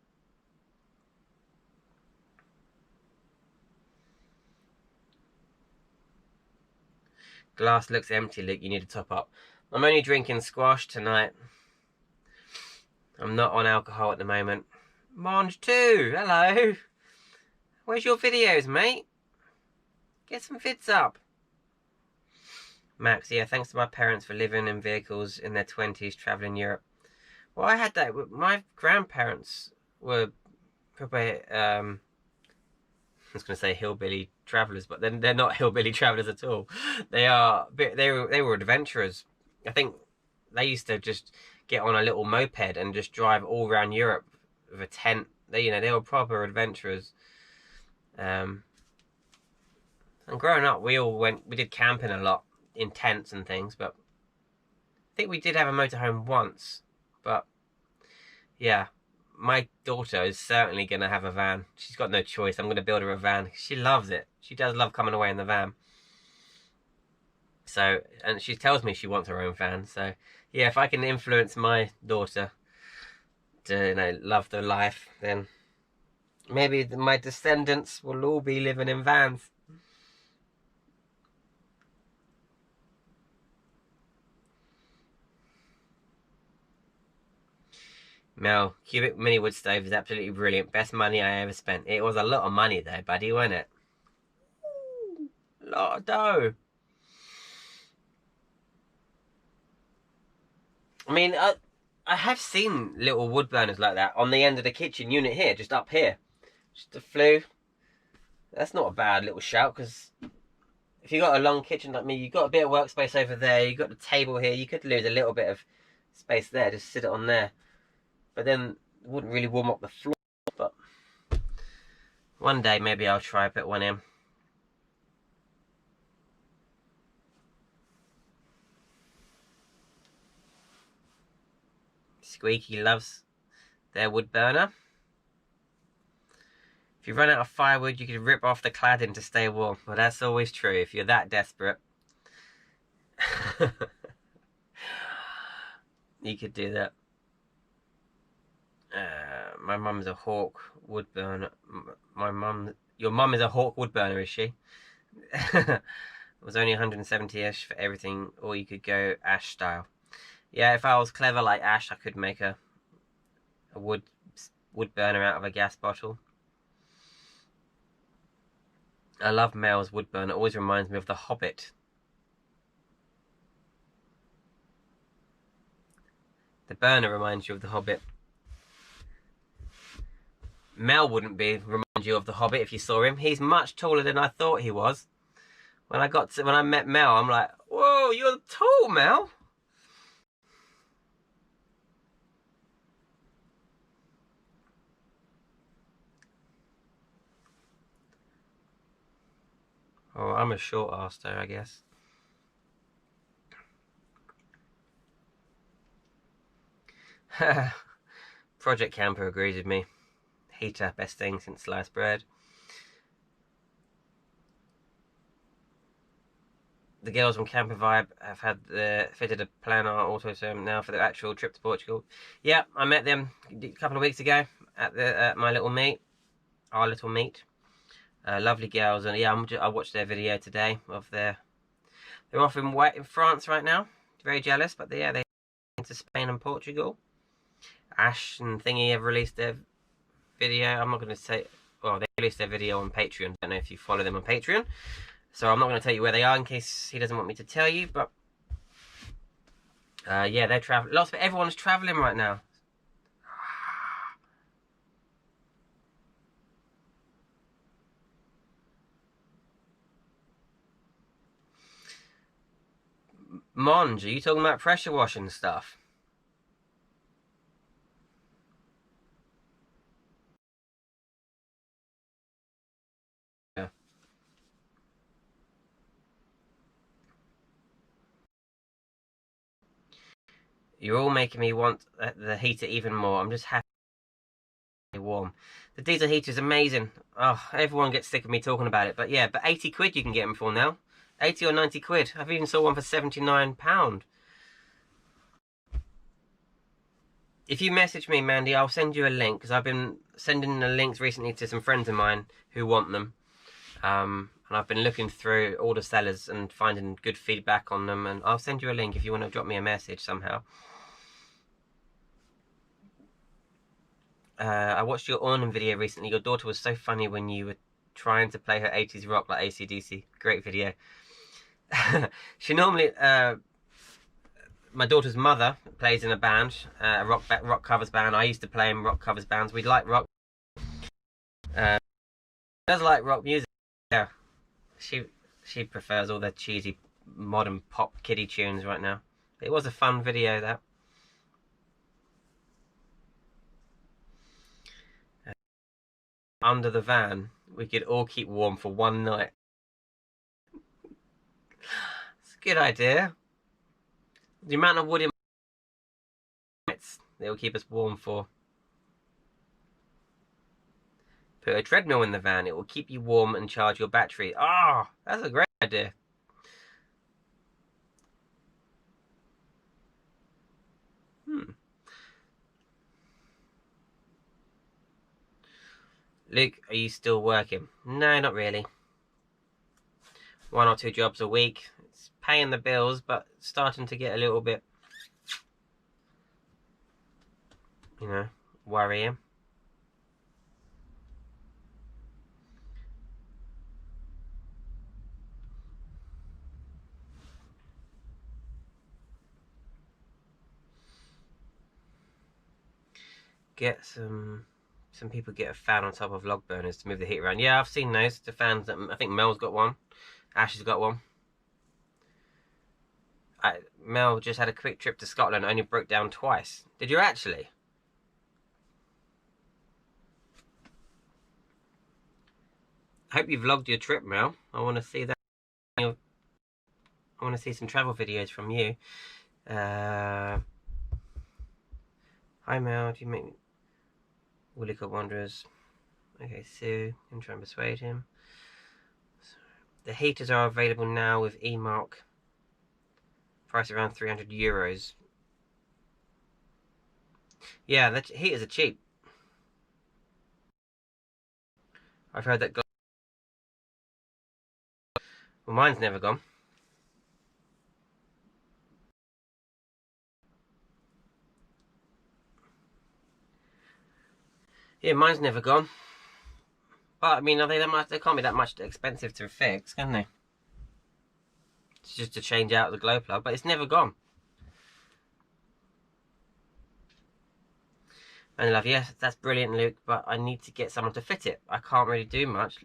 Glass looks empty, Luke. You need to top up. I'm only drinking squash tonight. I'm not on alcohol at the moment. Monge 2, hello. Where's your videos, mate? Get some vids up. Max, yeah, thanks to my parents for living in vehicles in their 20s, travelling Europe. Well, I had that. My grandparents were probably, I was going to say hillbilly travellers, but then they're not hillbilly travellers at all. They were adventurers. I think they used to just get on a little moped and just drive all around Europe with a tent. They were proper adventurers. And growing up, we did camping a lot in tents and things, but I think we did have a motorhome once. But yeah, my daughter is certainly going to have a van. She's got no choice. I'm going to build her a van. She loves it. She does love coming away in the van. So, and she tells me she wants her own van. So, yeah, if I can influence my daughter to, love the life, then maybe my descendants will all be living in vans. Mel, cubic mini wood stove is absolutely brilliant. Best money I ever spent. It was a lot of money though, buddy, wasn't it? Ooh, a lot of dough. I mean, I have seen little wood burners like that on the end of the kitchen unit here, just up here. Just a flue. That's not a bad little shout, because if you've got a long kitchen like me, you've got a bit of workspace over there, you've got the table here, you could lose a little bit of space there, just sit it on there. But then it wouldn't really warm up the floor. But one day maybe I'll try put one in. Squeaky loves their wood burner. If you run out of firewood, you could rip off the cladding to stay warm. Well, that's always true if you're that desperate. You could do that. My mum's a Hawk wood burner. Your mum is a Hawk wood burner, is she? It was only 170-ish for everything, or you could go ash style. Yeah, if I was clever like Ash, I could make a wood burner out of a gas bottle. I love Mel's wood burner. It always reminds me of The Hobbit. The burner reminds you of The Hobbit. Mel wouldn't remind you of The Hobbit if you saw him. He's much taller than I thought he was. When I met Mel, I'm like, whoa, you're tall, Mel. Oh, I'm a short ass though, I guess. Project Camper agrees with me. Heater, best thing since sliced bread. The girls from Camper Vibe have had fitted a planner also now for the actual trip to Portugal. Yeah, I met them a couple of weeks ago at my little meet, our little meet. Lovely girls, and yeah, I watched their video today of they're off in France right now. Very jealous, but they're into Spain and Portugal. Ash and Thingy have released their video. I'm not going to say, well, they released their video on Patreon. I don't know if you follow them on Patreon, so I'm not going to tell you where they are in case he doesn't want me to tell you. But yeah, they're traveling. Everyone's traveling right now. Monge, are you talking about pressure washing stuff? Yeah. You're all making me want the heater even more. I'm just happy warm. The diesel heater is amazing. Oh, everyone gets sick of me talking about it. But yeah, but 80 quid you can get them for now. 80 or 90 quid. I've even saw one for £79. If you message me, Mandy, I'll send you a link, because I've been sending the links recently to some friends of mine who want them. And I've been looking through all the sellers and finding good feedback on them, and I'll send you a link if you want to drop me a message somehow. I watched your awning video recently. Your daughter was so funny when you were trying to play her 80s rock like AC/DC. Great video. She normally... my daughter's mother plays in a band, a rock covers band. I used to play in rock covers bands. We like rock. Does like rock music. Yeah, she prefers all the cheesy modern pop kiddie tunes right now. It was a fun video, that. Under the van, we could all keep warm for one night. It's a good idea. The amount of wood in nights they will keep us warm for. Put a treadmill in the van. It will keep you warm and charge your battery. Ah, oh, that's a great idea. Luke, are you still working? No, not really. 1 or 2 jobs a week. It's paying the bills, but starting to get a little bit, you know, worrying. get some people get a fan on top of log burners to move the heat around. Yeah, I've seen those. The fans that I think Mel's got one. Ash has got one. Mel just had a quick trip to Scotland, only broke down twice. Did you actually? I hope you've vlogged your trip, Mel. I want to see that. I want to see some travel videos from you. Hi Mel, do you make Willie Got Wanderers? Okay, Sue, I'm trying to persuade him. The heaters are available now with E-Mark. Price around €300. Yeah, the heaters are cheap. I've heard that. Well, mine's never gone. Yeah, mine's never gone. But I mean, are they that much? They can't be that much expensive to fix, can they? It's just to change out the glow plug, but it's never gone. And love, yes, that's brilliant, Luke, but I need to get someone to fit it. I can't really do much.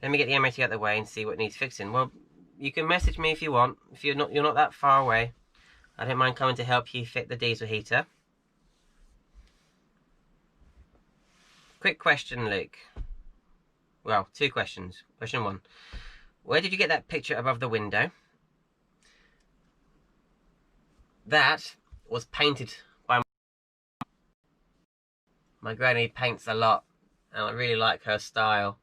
Let me get the MOT out of the way and see what needs fixing. Well, you can message me if you want. If you're not that far away, I don't mind coming to help you fit the diesel heater. Quick question, Luke. Well, 2 questions. Question 1. Where did you get that picture above the window? That was painted by my granny. Paints a lot, and I really like her style.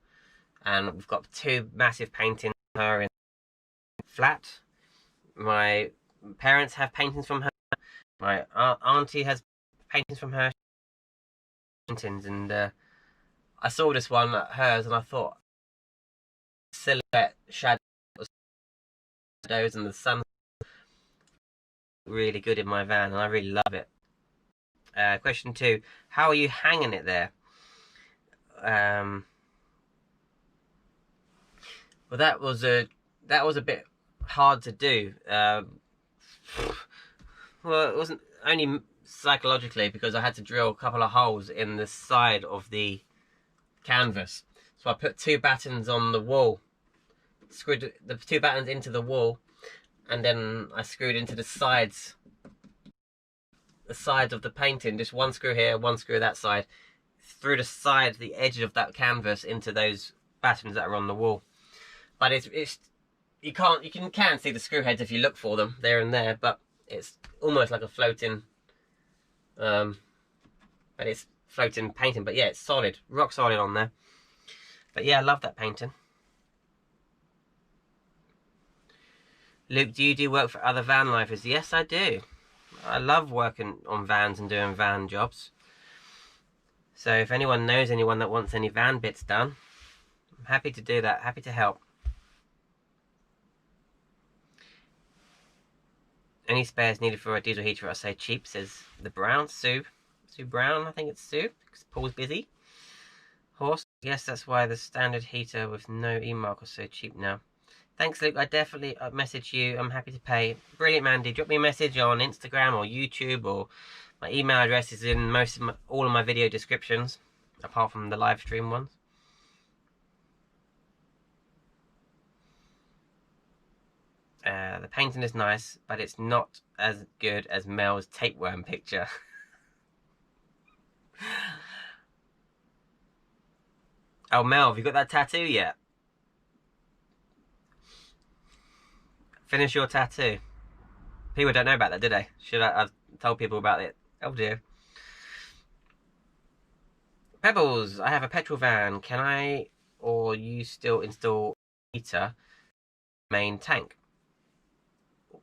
And we've got 2 massive paintings of her in flat. My parents have paintings from her. My auntie has paintings from her. And I saw this one at hers, and I thought silhouette shadows and the sun really good in my van, and I really love it. Question 2: how are you hanging it there? Well, that was a bit hard to do. Well, it wasn't only psychologically, because I had to drill a couple of holes in the side of the canvas. So I put 2 battens on the wall, screwed the 2 battens into the wall, and then I screwed into the sides of the painting. Just 1 screw here, 1 screw that side, through the side, the edge of that canvas, into those battens that are on the wall. But it's you can see the screw heads if you look for them. They're in there, but it's almost like a floating, but it's floating painting. But yeah, it's solid, rock solid on there. But yeah, I love that painting. Luke, do you do work for other van lifers? Yes, I do. I love working on vans and doing van jobs. So if anyone knows anyone that wants any van bits done, I'm happy to do that, happy to help. Any spares needed for a diesel heater are so cheap, says the Brown, Sue Brown, I think it's Sue, because Paul's busy. Horse, yes, that's why the standard heater with no E-Mark is so cheap now. Thanks, Luke. I definitely message you. I'm happy to pay. Brilliant, Mandy. Drop me a message on Instagram or YouTube, or my email address is in all of my video descriptions, apart from the live stream ones. The painting is nice, but it's not as good as Mel's tapeworm picture. Oh, Mel, have you got that tattoo yet? Finish your tattoo. People don't know about that, do they? Should I've told people about it? Oh dear. Pebbles, I have a petrol van. Can I or you still install heater main tank?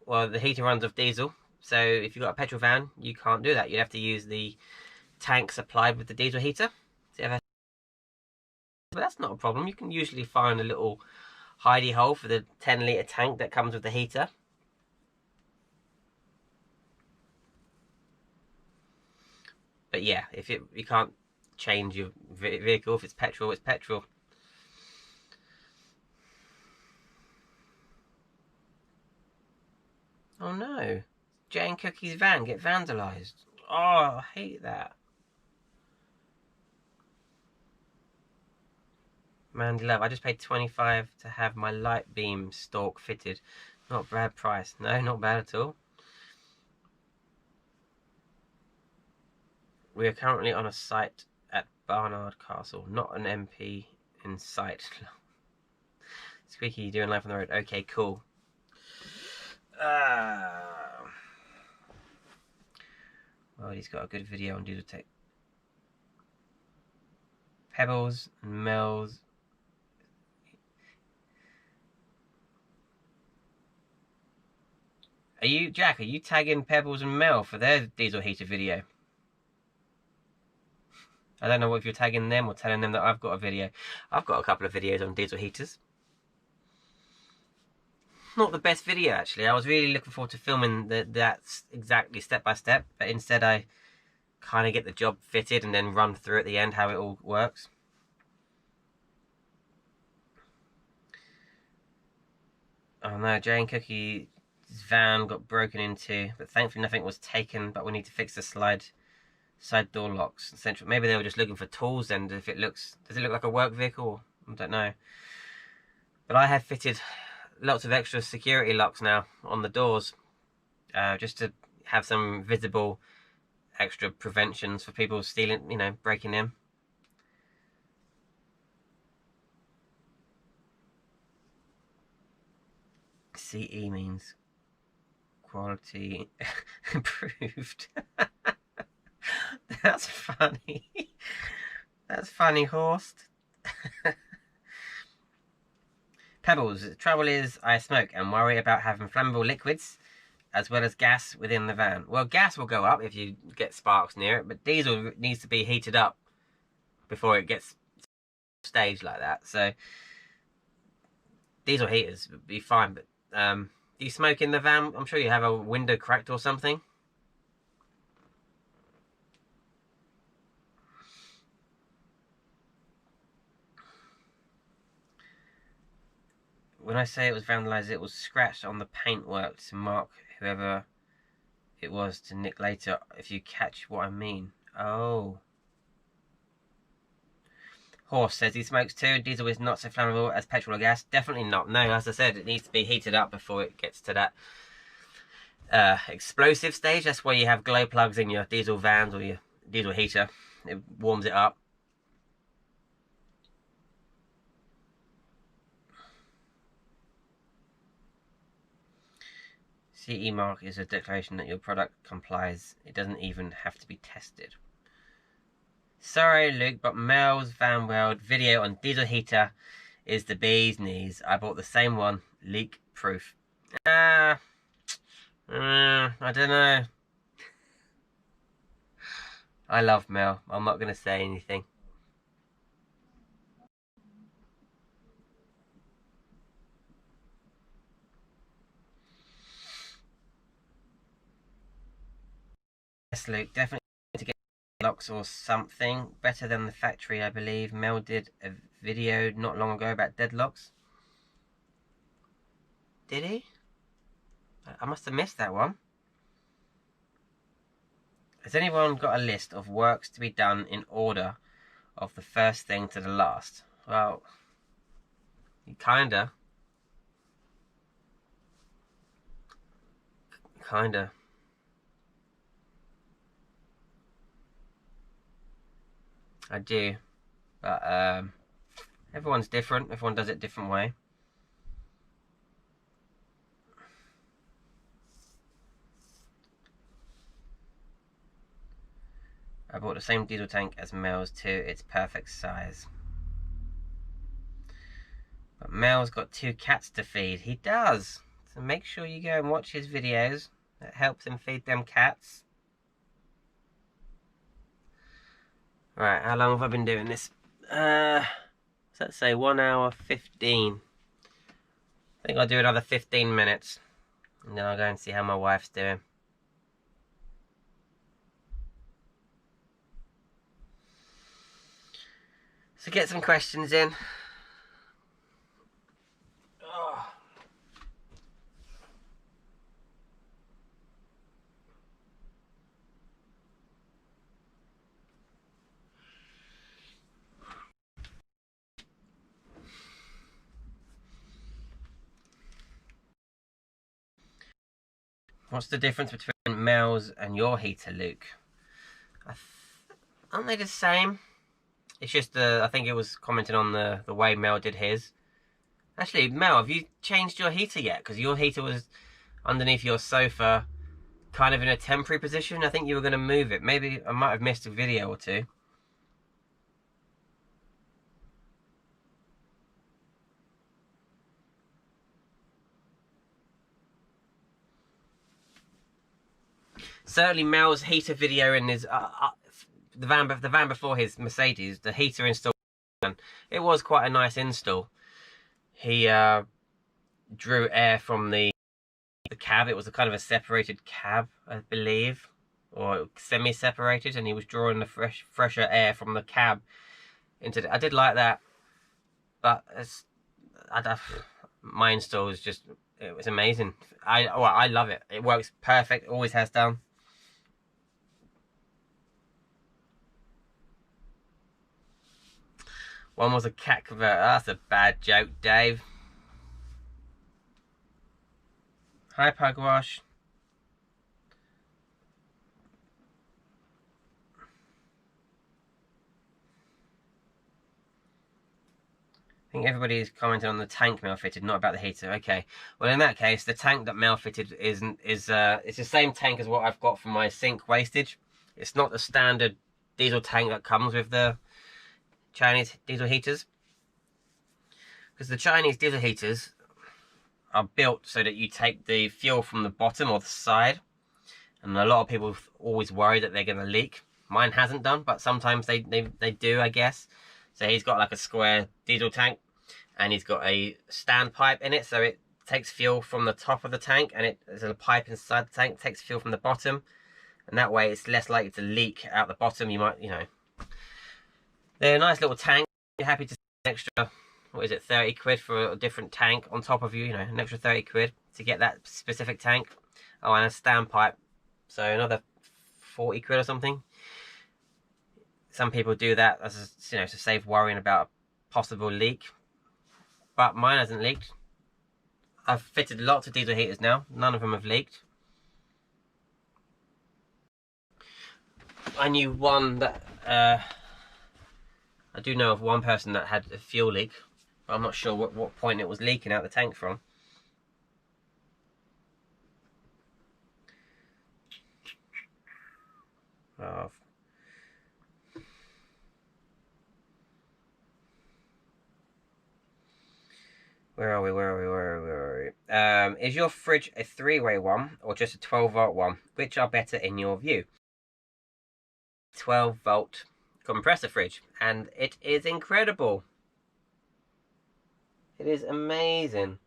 Well, the heater runs off diesel, so if you've got a petrol van, you can't do that. You have to use the tank supplied with the diesel heater. But that's not a problem. You can usually find a little hidey hole for the 10-litre tank that comes with the heater. But yeah, if you can't change your vehicle, if it's petrol, it's petrol. Oh no, Jane Cookie's van get vandalised. Oh, I hate that. Mandy Love, I just paid 25 to have my light beam stalk fitted. Not bad price. No, not bad at all. We are currently on a site at Barnard Castle, not an MP in sight. Squeaky, you doing life on the road? Okay, cool. Well, he's got a good video on Doodle Tech. Pebbles and Mel's. Jack, are you tagging Pebbles and Mel for their diesel heater video? I don't know if you're tagging them or telling them that I've got a video. I've got a couple of videos on diesel heaters. Not the best video, actually. I was really looking forward to filming that exactly step by step, but instead I kind of get the job fitted and then run through at the end how it all works. Oh no, Jane Cookie's van got broken into, but thankfully nothing was taken, but we need to fix the side door locks. Central. Maybe they were just looking for tools, and does it look like a work vehicle? I don't know. But I have fitted lots of extra security locks now on the doors, just to have some visible extra preventions for people stealing, breaking in. CE means quality improved. That's funny. That's funny, Horst. Pebbles, the trouble is I smoke and worry about having flammable liquids as well as gas within the van. Well, gas will go up if you get sparks near it, but diesel needs to be heated up before it gets staged like that. So diesel heaters would be fine, but do you smoke in the van? I'm sure you have a window cracked or something. When I say it was vandalised, it was scratched on the paintwork to mark whoever it was to nick later, if you catch what I mean. Oh. Horse says he smokes too. Diesel is not so flammable as petrol or gas. Definitely not. No, as I said, it needs to be heated up before it gets to that explosive stage. That's why you have glow plugs in your diesel vans or your diesel heater. It warms it up. CE mark is a declaration that your product complies. It doesn't even have to be tested. Sorry, Luke, but Mel's Van World video on diesel heater is the bee's knees. I bought the same one, leak proof. I don't know. I love Mel. I'm not going to say anything. Yes, Luke, definitely to get locks or something. Better than the factory, I believe. Mel did a video not long ago about deadlocks. Did he? I must have missed that one. Has anyone got a list of works to be done in order of the first thing to the last? Well, kinda. I do, but everyone's different. Everyone does it a different way. I bought the same diesel tank as Mel's too. It's perfect size. But Mel's got 2 cats to feed. He does. So make sure you go and watch his videos. That helps him feed them cats. Right, how long have I been doing this? Let's say 1 hour 15. I think I'll do another 15 minutes. And then I'll go and see how my wife's doing. So get some questions in. Oh. What's the difference between Mel's and your heater, Luke? Aren't they the same? It's just I think it was commenting on the way Mel did his. Actually, Mel, have you changed your heater yet? Because your heater was underneath your sofa, kind of in a temporary position. I think you were going to move it. Maybe I might have missed a video or two. Certainly Mel's heater video in his the van before his Mercedes, the heater install, it was quite a nice install. He drew air from the cab. It was a kind of a separated cab, I believe, or semi-separated, and he was drawing the fresher air from the cab into the, I did like that, but my install was just, it was amazing. I love it. It works perfect. Always has done. One was a cat converter. That's a bad joke, Dave. Hi, Pugwash. I think everybody's commenting on the tank Mel fitted, not about the heater. Okay. Well, in that case, the tank that Mel fitted is it's the same tank as what I've got for my sink wastage. It's not the standard diesel tank that comes with the Chinese diesel heaters, because the Chinese diesel heaters are built so that you take the fuel from the bottom or the side, and a lot of people always worry that they're going to leak. Mine hasn't done, but sometimes they do, I guess. So he's got like a square diesel tank, and he's got a standpipe in it, so it takes fuel from the top of the tank, and there's a pipe inside the tank, takes fuel from the bottom, and that way it's less likely to leak out the bottom. You might, they're a nice little tank. You're happy to spend an extra, what is it, 30 quid for a different tank on top of you, an extra 30 quid to get that specific tank. Oh, and a standpipe, so another 40 quid or something. Some people do that as to save worrying about a possible leak, but mine hasn't leaked. I've fitted lots of diesel heaters now, none of them have leaked. I knew one that I do know of one person that had a fuel leak, but I'm not sure what point it was leaking out the tank from. Oh. Where are we? Is your fridge a 3-way one or just a 12-volt one? Which are better in your view? 12-volt compressor fridge, and it is incredible. It is amazing.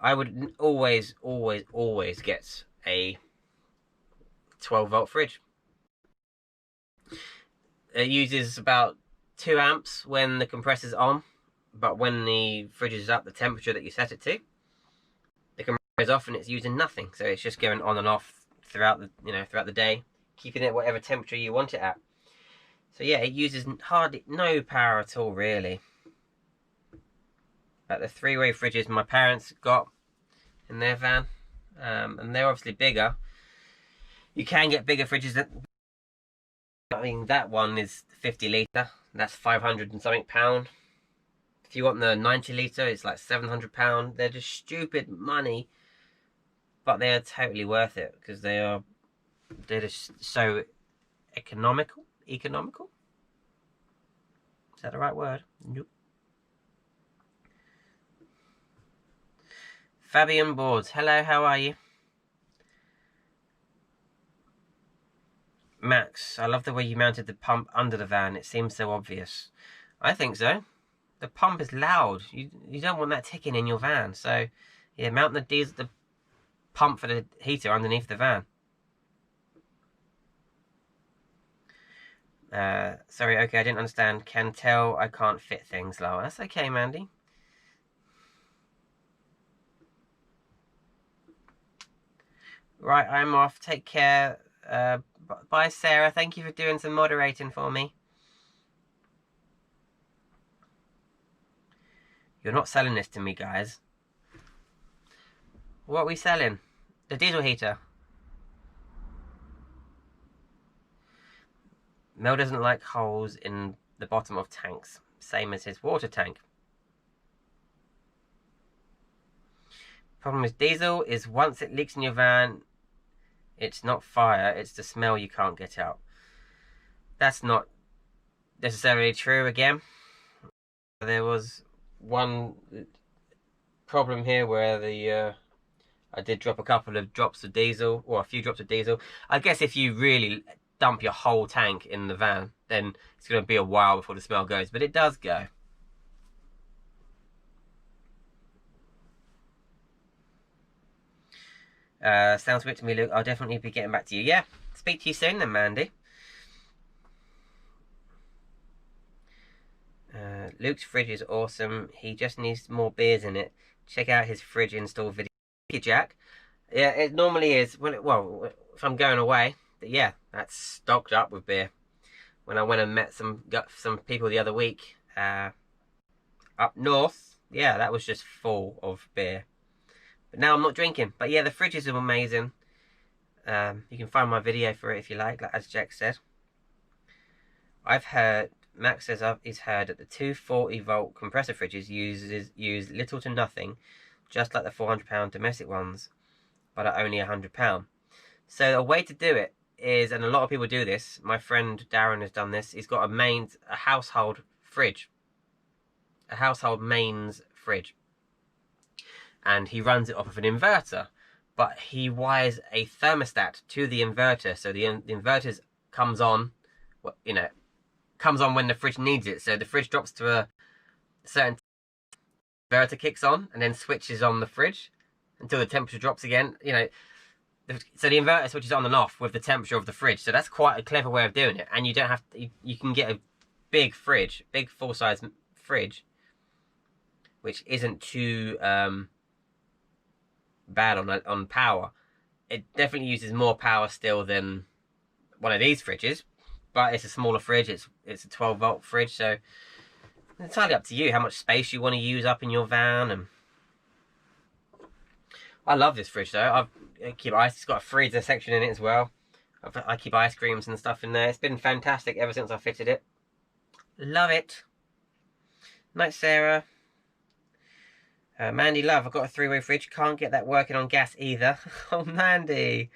I would always get a 12-volt fridge. It uses about 2 amps when the compressor's on, but when the fridge is up, the temperature that you set it to, the compressor is off and it's using nothing. So it's just going on and off throughout the day, keeping it whatever temperature you want it at. So yeah, it uses hardly no power at all, really. But the 3-way fridges my parents got in their van, and they're obviously bigger. You can get bigger fridges. I mean, that one is 50 litre. That's 500 and something £. If you want the 90 litre, it's like £700. They're just stupid money, but they are totally worth it because they're just so economical. Economical? Is that the right word? Nope. Fabian Boards, hello, how are you? Max, I love the way you mounted the pump under the van. It seems so obvious. I think so. The pump is loud. You don't want that ticking in your van. So, yeah, mount the pump for the heater underneath the van. Sorry, okay, I didn't understand. Can tell I can't fit things, Lowell. That's okay, Mandy. Right, I'm off. Take care. Bye, Sarah. Thank you for doing some moderating for me. You're not selling this to me, guys. What are we selling? The diesel heater. Mel doesn't like holes in the bottom of tanks, same as his water tank. Problem with diesel is once it leaks in your van, it's not fire, it's the smell you can't get out. That's not necessarily true again. There was one problem here where I did drop a couple of drops of diesel, or a few drops of diesel. I guess if you really dump your whole tank in the van, then it's going to be a while before the smell goes, but it does go. Sounds good to me, Luke. I'll definitely be getting back to you. Yeah, speak to you soon then, Mandy. Luke's fridge is awesome. He just needs more beers in it. Check out his fridge install video. Thank you, Jack. Yeah, it normally is. Well, if I'm going away, yeah, that's stocked up with beer. When I went and met some people the other week up north, yeah, that was just full of beer. But now I'm not drinking. But yeah, the fridges are amazing. You can find my video for it if you like as Jack said. I've heard, Max says he's heard that the 240 volt compressor fridges use little to nothing, just like the £400 domestic ones, but are only £100. So a way to do it is, and a lot of people do this, my friend Darren has done this, he's got a household fridge. A household mains fridge. And he runs it off of an inverter. But he wires a thermostat to the inverter, so the inverter comes on, comes on when the fridge needs it. So the fridge drops to a certain inverter kicks on and then switches on the fridge until the temperature drops again. So the inverter switches on and off with the temperature of the fridge. So that's quite a clever way of doing it. And you don't have to, you can get a big fridge, big full-size fridge, which isn't too bad on power. It definitely uses more power still than one of these fridges, but it's a smaller fridge. It's a 12 volt fridge, so it's entirely up to you how much space you want to use up in your van. And I love this fridge though. I keep ice. It's got a freezer section in it as well. I keep ice creams and stuff in there. It's been fantastic ever since I fitted it. Love it. Night, Sarah. Mandy, love, I've got a 3-way fridge. Can't get that working on gas either. Oh, Mandy.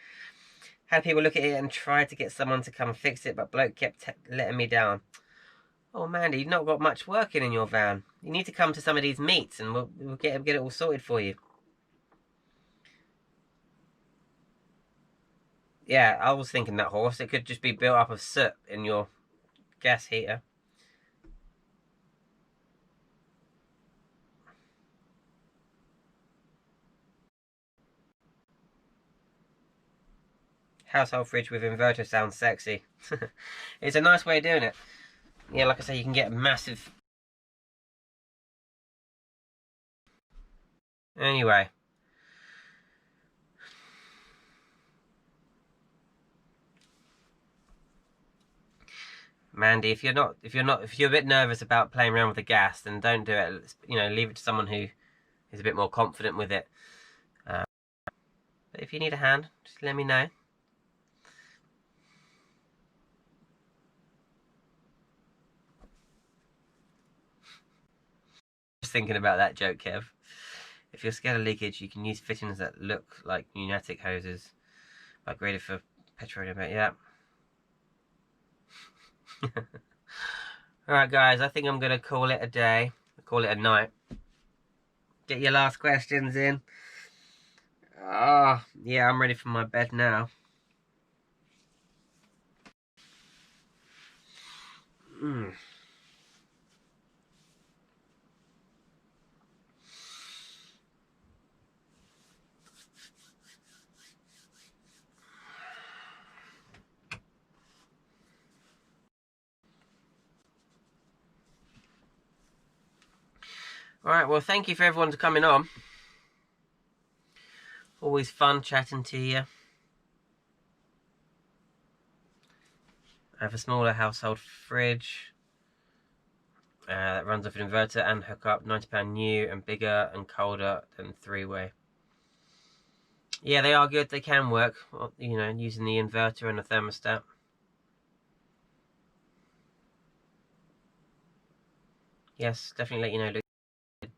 Had people look at it and try to get someone to come fix it, but bloke kept letting me down. Oh, Mandy, you've not got much working in your van. You need to come to some of these meets and we'll get it all sorted for you. Yeah, I was thinking that, horse. It could just be built up of soot in your gas heater. Household fridge with inverter sounds sexy. It's a nice way of doing it. Yeah, like I say, you can get massive... Anyway. Mandy, if you're a bit nervous about playing around with the gas, then don't do it. Leave it to someone who is a bit more confident with it. But if you need a hand, just let me know. Just thinking about that joke, Kev. If you're scared of leakage, you can use fittings that look like pneumatic hoses, upgraded for petroleum. Yeah. Alright guys, I think I'm going to call it a day. Call it a night. Get your last questions in. Yeah, I'm ready for my bed now. Alright, well, thank you for everyone coming on. Always fun chatting to you. I have a smaller household fridge that runs off an inverter and hook up, £90 new and bigger and colder than 3-way. Yeah, they are good. They can work, using the inverter and the thermostat. Yes, definitely let you know, Luke.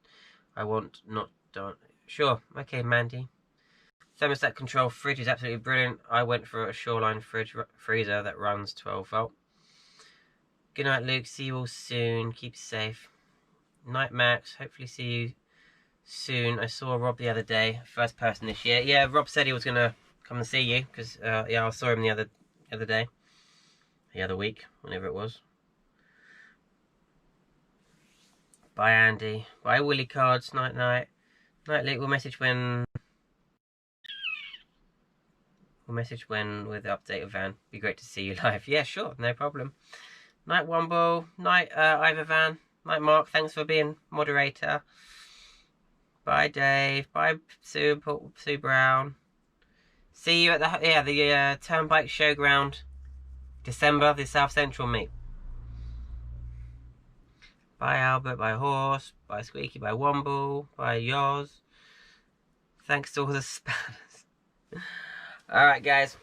I want not done. Sure, okay, Mandy. Thermostat control fridge is absolutely brilliant. I went for a Shoreline freezer that runs 12 volt. Good night, Luke. See you all soon. Keep safe. Night, Max. Hopefully see you soon. I saw Rob the other day. First person this year. Yeah, Rob said he was going to come and see you. Because, yeah, I saw him the other day. The other week. Whenever it was. Bye, Andy. Bye, Willy Cards. Night, night. Night, Luke. We'll message when with the update of Van. Be great to see you live. Yeah, sure. No problem. Night, Wombo. Night, Ivor Van. Night, Mark. Thanks for being moderator. Bye, Dave. Bye, Sue Brown. See you at the Turnpike Showground, December, the South Central meet. Bye, Albert. Bye, Horse. Bye, Squeaky. Bye, Womble. Bye, Yoz. Thanks to all the spammers. Alright, guys.